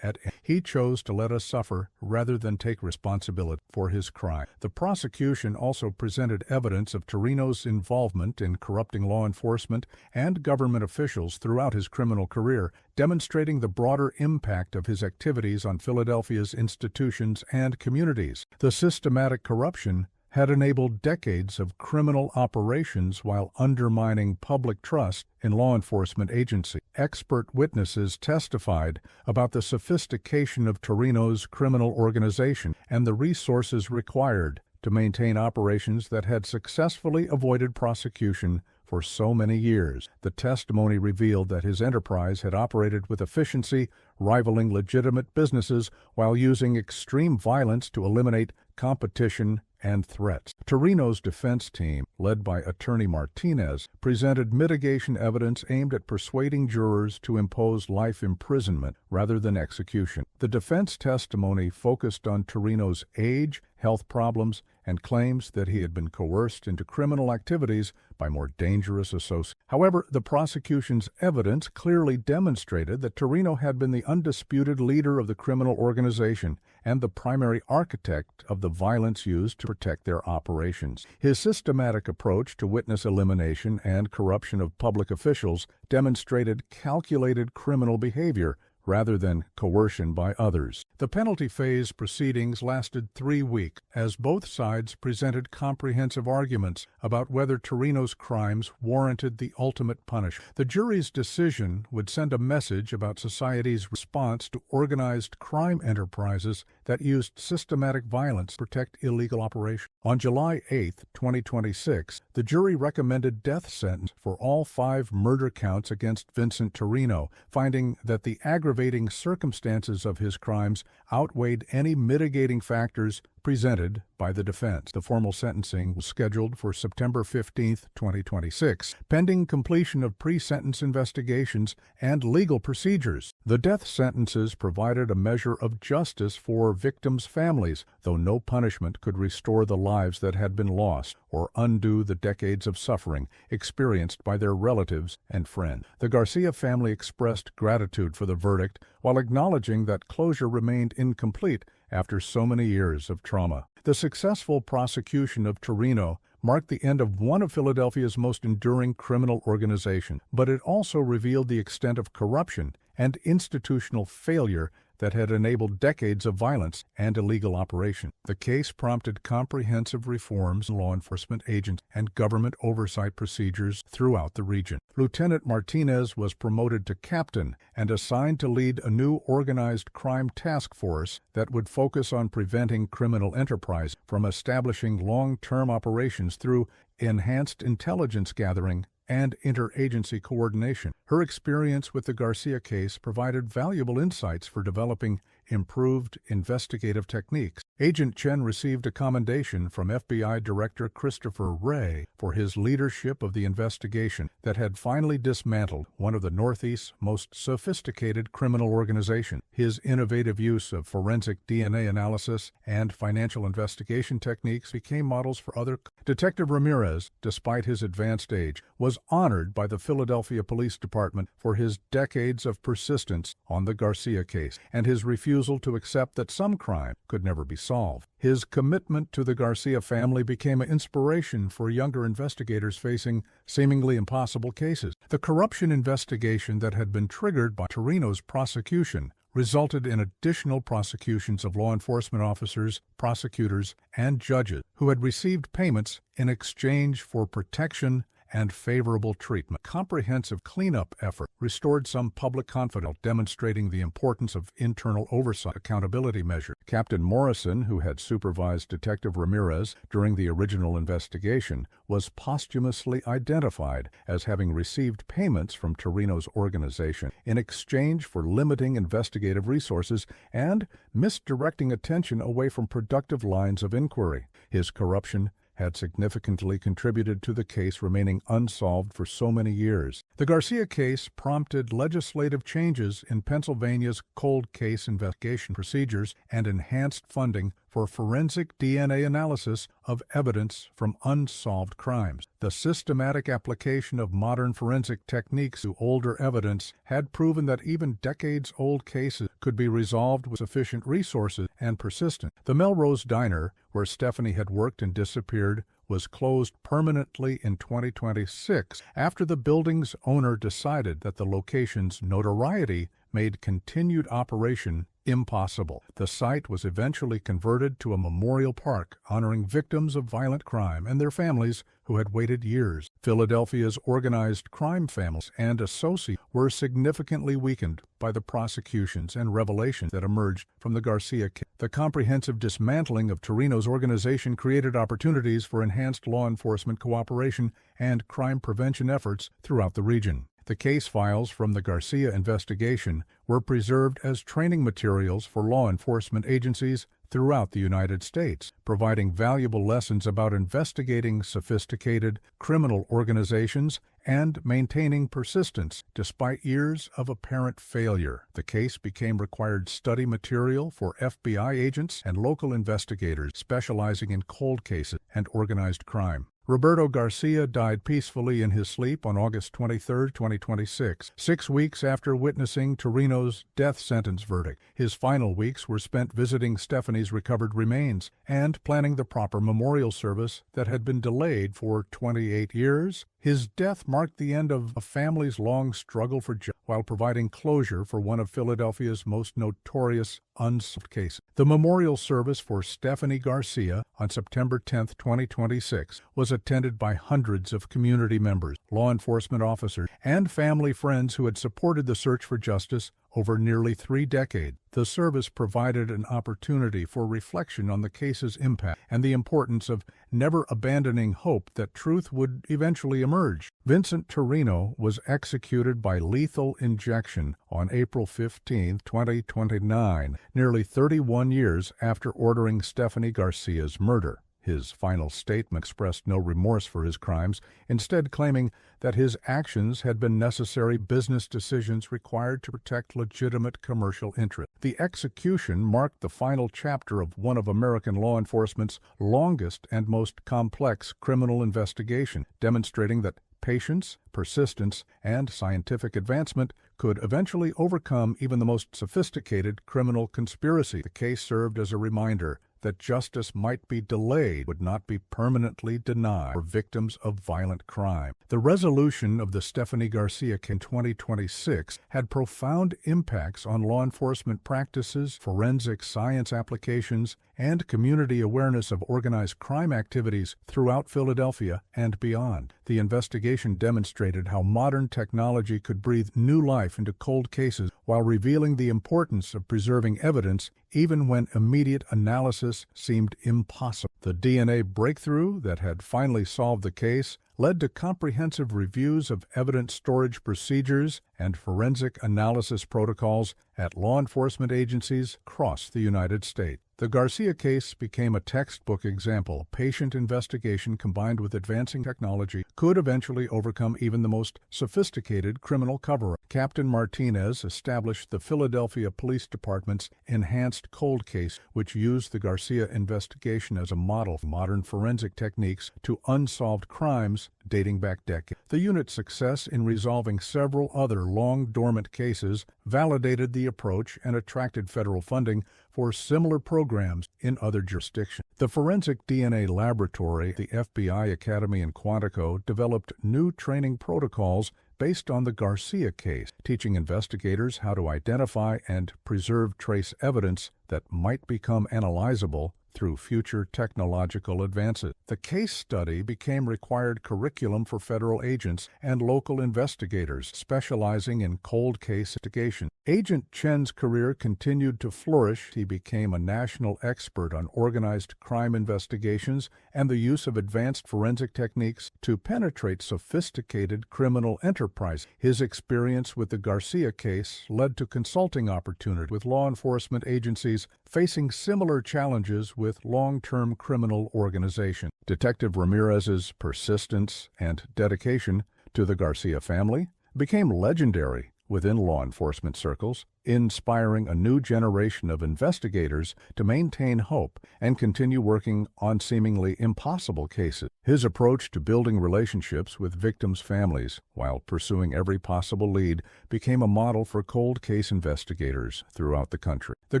He chose to let us suffer rather than take responsibility for his crime. The prosecution also presented evidence of Torino's involvement in corrupting law enforcement and government officials throughout his criminal career, demonstrating the broader impact of his activities on Philadelphia's institutions and communities. The systematic corruption had enabled decades of criminal operations while undermining public trust in law enforcement agencies. Expert witnesses testified about the sophistication of Torino's criminal organization and the resources required to maintain operations that had successfully avoided prosecution for so many years. The testimony revealed that his enterprise had operated with efficiency, rivaling legitimate businesses while using extreme violence to eliminate competition and threats. Torino's defense team, led by Attorney Martinez, presented mitigation evidence aimed at persuading jurors to impose life imprisonment rather than execution. The defense testimony focused on Torino's age, health problems, and claims that he had been coerced into criminal activities by more dangerous associates. However, the prosecution's evidence clearly demonstrated that Torino had been the undisputed leader of the criminal organization and the primary architect of the violence used to protect their operations. His systematic approach to witness elimination and corruption of public officials demonstrated calculated criminal behavior rather than coercion by others. The penalty phase proceedings lasted 3 weeks, as both sides presented comprehensive arguments about whether Torino's crimes warranted the ultimate punishment. The jury's decision would send a message about society's response to organized crime enterprises that used systematic violence to protect illegal operations. On July 8, 2026, the jury recommended death sentence for all 5 murder counts against Vincent Torino, finding that the aggravating circumstances of his crimes outweighed any mitigating factors presented by the defense. The formal sentencing was scheduled for September 15, 2026, pending completion of pre-sentence investigations and legal procedures. The death sentences provided a measure of justice for victims' families, though no punishment could restore the lives that had been lost or undo the decades of suffering experienced by their relatives and friends. The Garcia family expressed gratitude for the verdict while acknowledging that closure remained incomplete after so many years of trauma. The successful prosecution of Torino marked the end of one of Philadelphia's most enduring criminal organizations, but it also revealed the extent of corruption and institutional failure that had enabled decades of violence and illegal operation. The case prompted comprehensive reforms in law enforcement agents and government oversight procedures throughout the region. Lieutenant Martinez was promoted to captain and assigned to lead a new organized crime task force that would focus on preventing criminal enterprise from establishing long-term operations through enhanced intelligence gathering and interagency coordination. Her experience with the Garcia case provided valuable insights for developing improved investigative techniques. Agent Chen received a commendation from FBI Director Christopher Wray for his leadership of the investigation that had finally dismantled one of the Northeast's most sophisticated criminal organizations. His innovative use of forensic DNA analysis and financial investigation techniques became models for other. Detective Ramirez, despite his advanced age, was honored by the Philadelphia Police Department for his decades of persistence on the Garcia case and his refusal to accept that some crime could never be solved. His commitment to the Garcia family became an inspiration for younger investigators facing seemingly impossible cases. The corruption investigation that had been triggered by Torino's prosecution resulted in additional prosecutions of law enforcement officers, prosecutors, and judges who had received payments in exchange for protection and favorable treatment. Comprehensive cleanup effort restored some public confidence, demonstrating the importance of internal oversight accountability measures. Captain Morrison, who had supervised Detective Ramirez during the original investigation, was posthumously identified as having received payments from Torino's organization in exchange for limiting investigative resources and misdirecting attention away from productive lines of inquiry. His corruption had significantly contributed to the case remaining unsolved for so many years. The Garcia case prompted legislative changes in Pennsylvania's cold case investigation procedures and enhanced funding for forensic DNA analysis of evidence from unsolved crimes. The systematic application of modern forensic techniques to older evidence had proven that even decades-old cases could be resolved with sufficient resources and persistence. The Melrose Diner, where Stephanie had worked and disappeared, was closed permanently in 2026 after the building's owner decided that the location's notoriety made continued operation impossible. The site was eventually converted to a memorial park honoring victims of violent crime and their families who had waited years. Philadelphia's organized crime families and associates were significantly weakened by the prosecutions and revelations that emerged from the Garcia case. The comprehensive dismantling of Torino's organization created opportunities for enhanced law enforcement cooperation and crime prevention efforts throughout the region. The case files from the Garcia investigation were preserved as training materials for law enforcement agencies throughout the United States, providing valuable lessons about investigating sophisticated criminal organizations and maintaining persistence despite years of apparent failure. The case became required study material for FBI agents and local investigators specializing in cold cases and organized crime. Roberto Garcia died peacefully in his sleep on August 23, 2026, 6 weeks after witnessing Torino's death sentence verdict. His final weeks were spent visiting Stephanie's recovered remains and planning the proper memorial service that had been delayed for 28 years. His death marked the end of a family's long struggle for justice while providing closure for one of Philadelphia's most notorious unsolved cases. The memorial service for Stephanie Garcia on September 10, 2026 was attended by hundreds of community members, law enforcement officers, and family friends who had supported the search for justice over nearly 3 decades. The service provided an opportunity for reflection on the case's impact and the importance of never abandoning hope that truth would eventually emerge. Vincent Torino was executed by lethal injection on April 15, 2029, nearly 31 years after ordering Stephanie Garcia's murder. His final statement expressed no remorse for his crimes, instead claiming that his actions had been necessary business decisions required to protect legitimate commercial interests. The execution marked the final chapter of one of American law enforcement's longest and most complex criminal investigation, demonstrating that patience, persistence, and scientific advancement could eventually overcome even the most sophisticated criminal conspiracy. The case served as a reminder that justice might be delayed would not be permanently denied for victims of violent crime. The resolution of the Stephanie Garcia case in 2026 had profound impacts on law enforcement practices, forensic science applications, and community awareness of organized crime activities throughout Philadelphia and beyond. The investigation demonstrated how modern technology could breathe new life into cold cases while revealing the importance of preserving evidence even when immediate analysis seemed impossible. The DNA breakthrough that had finally solved the case led to comprehensive reviews of evidence storage procedures and forensic analysis protocols at law enforcement agencies across the United States. The Garcia case became a textbook example. Patient investigation combined with advancing technology could eventually overcome even the most sophisticated criminal cover-up. Captain Martinez established the Philadelphia Police Department's Enhanced Cold Case, which used the Garcia investigation as a model for modern forensic techniques to unsolved crimes dating back decades. The unit's success in resolving several other long-dormant cases validated the approach and attracted federal funding for similar programs in other jurisdictions. The Forensic DNA Laboratory, the FBI Academy in Quantico, developed new training protocols based on the Garcia case, teaching investigators how to identify and preserve trace evidence that might become analyzable through future technological advances. The case study became required curriculum for federal agents and local investigators specializing in cold case investigation. Agent Chen's career continued to flourish. He became a national expert on organized crime investigations and the use of advanced forensic techniques to penetrate sophisticated criminal enterprise. His experience with the Garcia case led to consulting opportunities with law enforcement agencies facing similar challenges with long-term criminal organization. Detective Ramirez's persistence and dedication to the Garcia family became legendary within law enforcement circles, inspiring a new generation of investigators to maintain hope and continue working on seemingly impossible cases. His approach to building relationships with victims' families while pursuing every possible lead became a model for cold case investigators throughout the country. The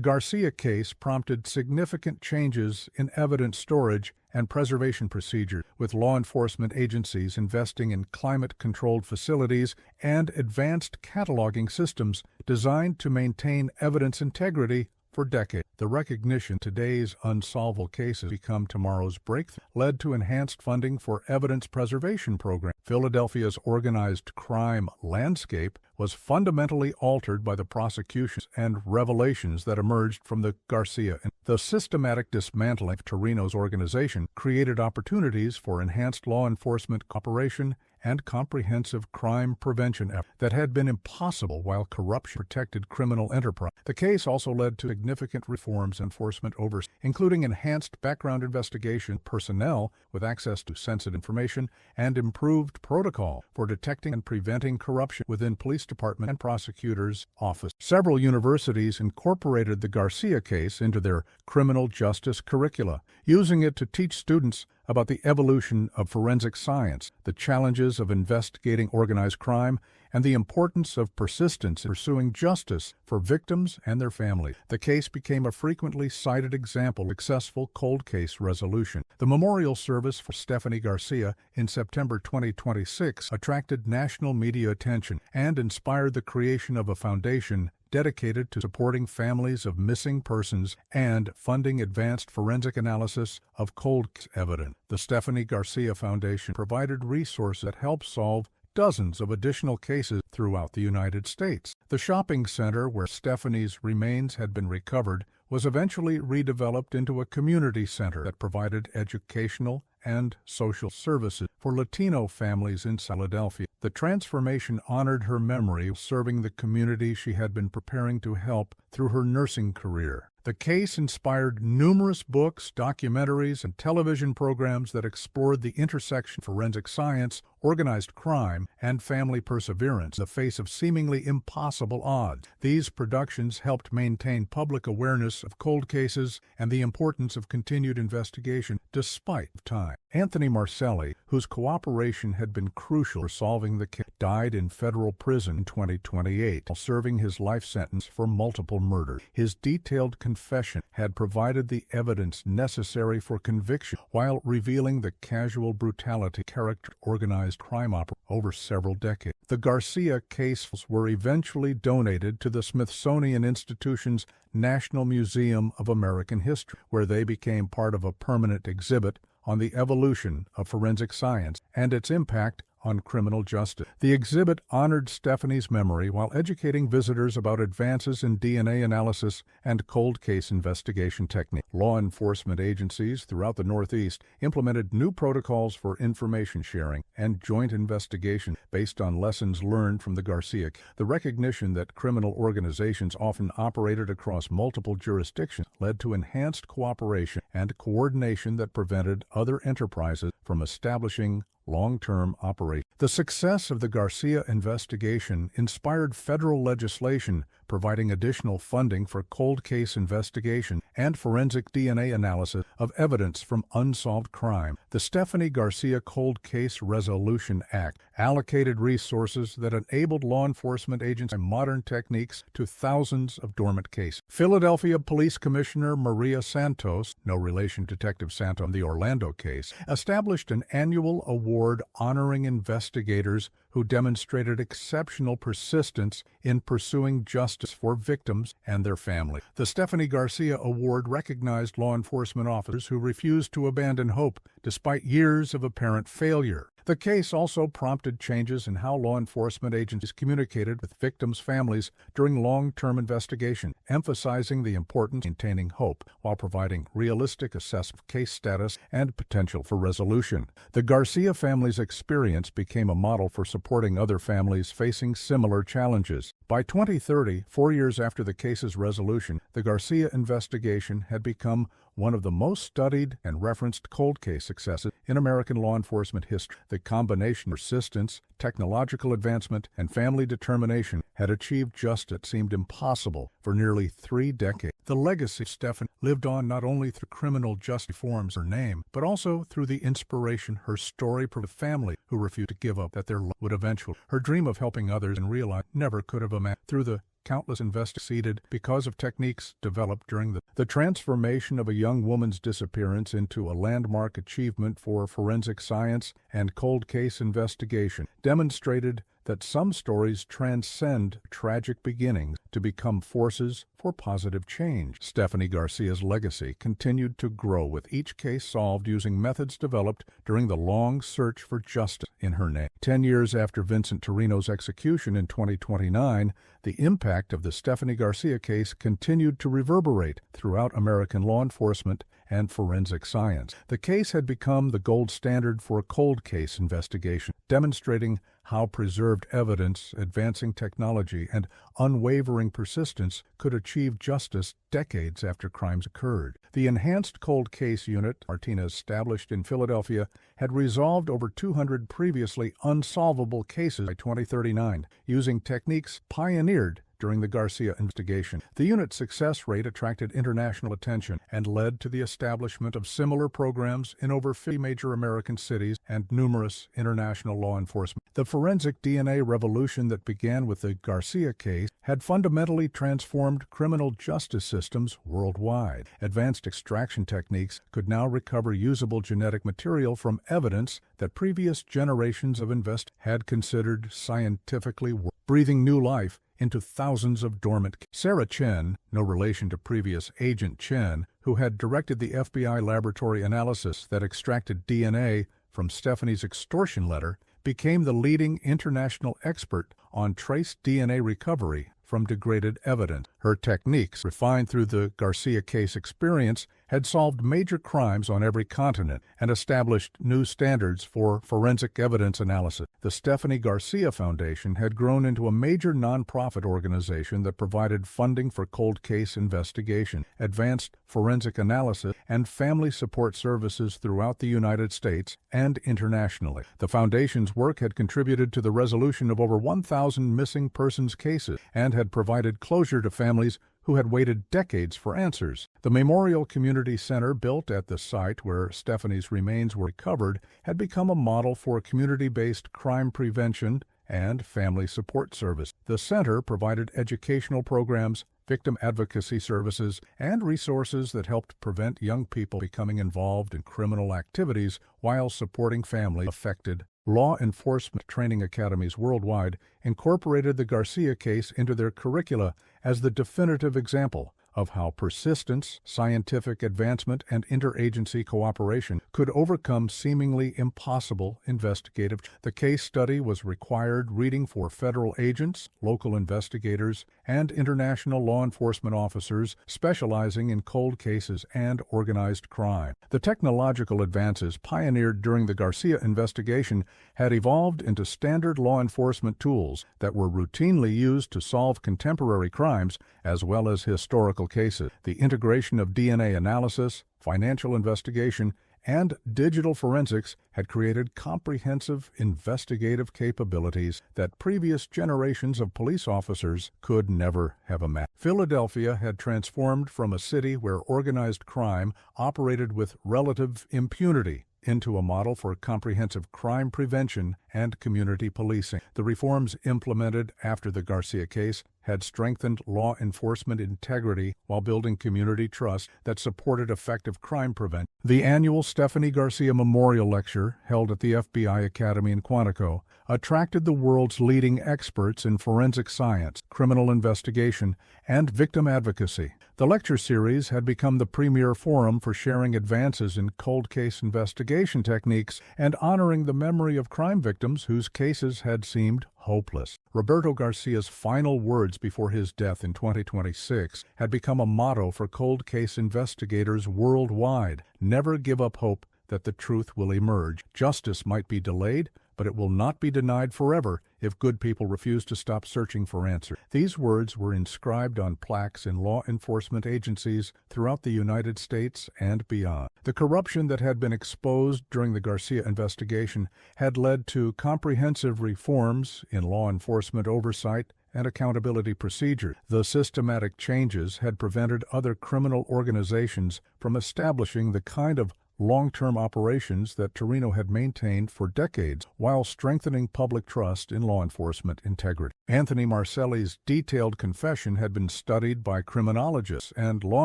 Garcia case prompted significant changes in evidence storage and preservation procedures, with law enforcement agencies investing in climate-controlled facilities and advanced cataloging systems designed to maintain evidence integrity for decades. The recognition today's unsolvable cases become tomorrow's breakthrough led to enhanced funding for evidence preservation programs. Philadelphia's organized crime landscape was fundamentally altered by the prosecutions and revelations that emerged from the Garcia. The systematic dismantling of Torino's organization created opportunities for enhanced law enforcement cooperation and comprehensive crime prevention efforts that had been impossible while corruption protected criminal enterprise. The case also led to significant reforms in enforcement oversight, including enhanced background investigation personnel with access to sensitive information and improved protocol for detecting and preventing corruption within police department and prosecutors' office. Several universities incorporated the Garcia case into their criminal justice curricula, using it to teach students about the evolution of forensic science, the challenges of investigating organized crime, and the importance of persistence in pursuing justice for victims and their families. The case became a frequently cited example of successful cold case resolution. The memorial service for Stephanie Garcia in September 2026 attracted national media attention and inspired the creation of a foundation dedicated to supporting families of missing persons and funding advanced forensic analysis of cold case evidence. The Stephanie Garcia Foundation provided resources that help solve dozens of additional cases throughout the United States. The shopping center where Stephanie's remains had been recovered was eventually redeveloped into a community center that provided educational and social services for Latino families in Philadelphia. The transformation honored her memory, serving the community she had been preparing to help through her nursing career. The case inspired numerous books, documentaries, and television programs that explored the intersection of forensic science, organized crime, and family perseverance in the face of seemingly impossible odds. These productions helped maintain public awareness of cold cases and the importance of continued investigation despite time. Anthony Marcelli, whose cooperation had been crucial for solving the case, died in federal prison in 2028 while serving his life sentence for multiple murders. His detailed confession confession had provided the evidence necessary for conviction while revealing the casual brutality character organized crime over several decades. The Garcia cases were eventually donated to the Smithsonian Institution's National Museum of American History, where they became part of a permanent exhibit on the evolution of forensic science and its impact on criminal justice. The exhibit honored Stephanie's memory while educating visitors about advances in DNA analysis and cold case investigation techniques. Law enforcement agencies throughout the Northeast implemented new protocols for information sharing and joint investigation based on lessons learned from the Garcia case. The recognition that criminal organizations often operated across multiple jurisdictions led to enhanced cooperation and coordination that prevented other enterprises from establishing long-term operation. The success of the Garcia investigation inspired federal legislation providing additional funding for cold case investigation and forensic DNA analysis of evidence from unsolved crime. The Stephanie Garcia Cold Case Resolution Act allocated resources that enabled law enforcement agencies modern techniques to thousands of dormant cases. Philadelphia Police Commissioner Maria Santos, no relation to Detective Santos in the Orlando case, established an annual award honoring investigators who demonstrated exceptional persistence in pursuing justice for victims and their families. The Stephanie Garcia Award recognized law enforcement officers who refused to abandon hope despite years of apparent failure. The case also prompted changes in how law enforcement agencies communicated with victims' families during long-term investigation, emphasizing the importance of maintaining hope while providing realistic assessment of case status and potential for resolution. The Garcia family's experience became a model for supporting other families facing similar challenges. By 2030, 4 years after the case's resolution, the Garcia investigation had become one of the most studied and referenced cold case successes in American law enforcement history. The combination of persistence, technological advancement, and family determination had achieved justice that seemed impossible for nearly 3 decades. The legacy of Stephanie lived on not only through criminal justice reforms her name, but also through the inspiration her story provided to families who refused to give up that their love would eventually. Her dream of helping others and realize never could have imagined through the countless investigated because of techniques developed during the transformation of a young woman's disappearance into a landmark achievement for forensic science and cold case investigation demonstrated that some stories transcend tragic beginnings to become forces for positive change. Stephanie Garcia's legacy continued to grow with each case solved using methods developed during the long search for justice in her name. 10 years after Vincent Torino's execution in 2029, the impact of the Stephanie Garcia case continued to reverberate throughout American law enforcement and forensic science. The case had become the gold standard for cold case investigation, demonstrating how preserved evidence, advancing technology, and unwavering persistence could achieve justice decades after crimes occurred. The Enhanced Cold Case Unit Martinez established in Philadelphia had resolved over 200 previously unsolvable cases by 2039, using techniques pioneered during the Garcia investigation. The unit's success rate attracted international attention and led to the establishment of similar programs in over 50 major American cities and numerous international law enforcement. The forensic DNA revolution that began with the Garcia case had fundamentally transformed criminal justice systems worldwide. Advanced extraction techniques could now recover usable genetic material from evidence that previous generations of investigators had considered scientifically worthless, breathing new life into thousands of dormant cases. Sarah Chen, no relation to previous Agent Chen, who had directed the FBI laboratory analysis that extracted DNA from Stephanie's extortion letter, became the leading international expert on trace DNA recovery from degraded evidence. Her techniques, refined through the Garcia case experience, had solved major crimes on every continent and established new standards for forensic evidence analysis. The Stephanie Garcia Foundation had grown into a major nonprofit organization that provided funding for cold case investigation, advanced forensic analysis, and family support services throughout the United States and internationally. The foundation's work had contributed to the resolution of over 1,000 missing persons cases and had provided closure to families who had waited decades for answers. The Memorial Community Center, built at the site where Stephanie's remains were recovered, had become a model for community-based crime prevention and family support service. The center provided educational programs, victim advocacy services, and resources that helped prevent young people becoming involved in criminal activities while supporting families affected. Law enforcement training academies worldwide incorporated the Garcia case into their curricula as the definitive example of how persistence, scientific advancement, and interagency cooperation could overcome seemingly impossible investigative. The case study was required reading for federal agents, local investigators, and international law enforcement officers specializing in cold cases and organized crime. The technological advances pioneered during the Garcia investigation had evolved into standard law enforcement tools that were routinely used to solve contemporary crimes as well as historical cases. The integration of DNA analysis, financial investigation, and digital forensics had created comprehensive investigative capabilities that previous generations of police officers could never have imagined. Philadelphia had transformed from a city where organized crime operated with relative impunity into a model for comprehensive crime prevention and community policing. The reforms implemented after the Garcia case had strengthened law enforcement integrity while building community trust that supported effective crime prevention. The annual Stephanie Garcia Memorial Lecture, held at the FBI Academy in Quantico, attracted the world's leading experts in forensic science, criminal investigation, and victim advocacy. The lecture series had become the premier forum for sharing advances in cold case investigation techniques and honoring the memory of crime victims whose cases had seemed hopeless. Roberto Garcia's final words before his death in 2026 had become a motto for cold case investigators worldwide: never give up hope that the truth will emerge. Justice might be delayed, but it will not be denied forever if good people refuse to stop searching for answers. These words were inscribed on plaques in law enforcement agencies throughout the United States and beyond. The corruption that had been exposed during the Garcia investigation had led to comprehensive reforms in law enforcement oversight and accountability procedures. The systematic changes had prevented other criminal organizations from establishing the kind of long-term operations that Torino had maintained for decades while strengthening public trust in law enforcement integrity. Anthony Marcelli's detailed confession had been studied by criminologists and law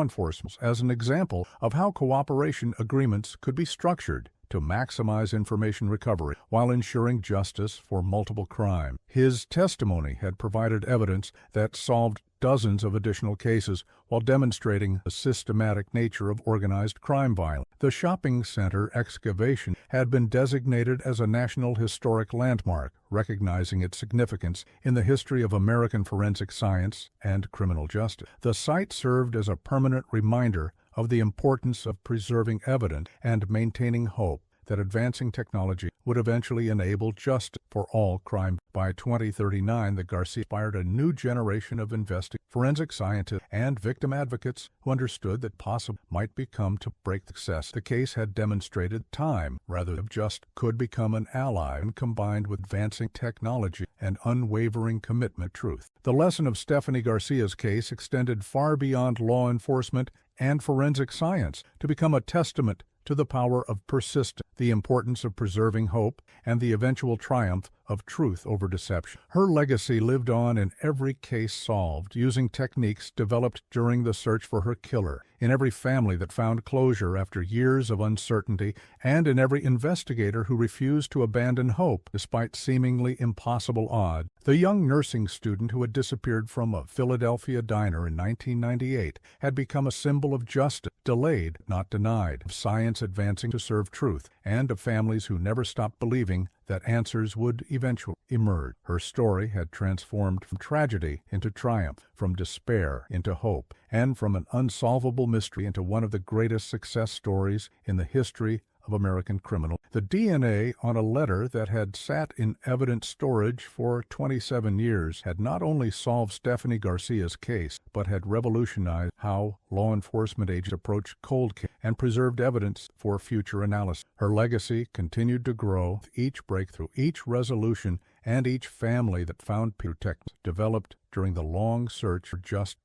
enforcement as an example of how cooperation agreements could be structured to maximize information recovery while ensuring justice for multiple crimes. His testimony had provided evidence that solved dozens of additional cases while demonstrating the systematic nature of organized crime violence. The shopping center excavation had been designated as a National Historic Landmark, recognizing its significance in the history of American forensic science and criminal justice. The site served as a permanent reminder of the importance of preserving evidence and maintaining hope that advancing technology would eventually enable justice for all crime. By 2039, the Garcia inspired a new generation of forensic scientists and victim advocates who understood that possible might become to break success. The case had demonstrated time, rather than just could become an ally, and combined with advancing technology and unwavering commitment to truth. The lesson of Stephanie Garcia's case extended far beyond law enforcement and forensic science to become a testament to the power of persistence, the importance of preserving hope, and the eventual triumph of truth over deception. Her legacy lived on in every case solved using techniques developed during the search for her killer, in every family that found closure after years of uncertainty, and in every investigator who refused to abandon hope despite seemingly impossible odds. The young nursing student who had disappeared from a Philadelphia diner in 1998 had become a symbol of justice, delayed, not denied, of science advancing to serve truth, and of families who never stopped believing that answers would eventually emerge. Her story had transformed from tragedy into triumph, from despair into hope, and from an unsolvable mystery into one of the greatest success stories in the history of American criminal. The DNA on a letter that had sat in evidence storage for 27 years had not only solved Stephanie Garcia's case, but had revolutionized how law enforcement agents approached cold cases and preserved evidence for future analysis. Her legacy continued to grow with each breakthrough, each resolution, and each family that found protect developed during the long search for justice.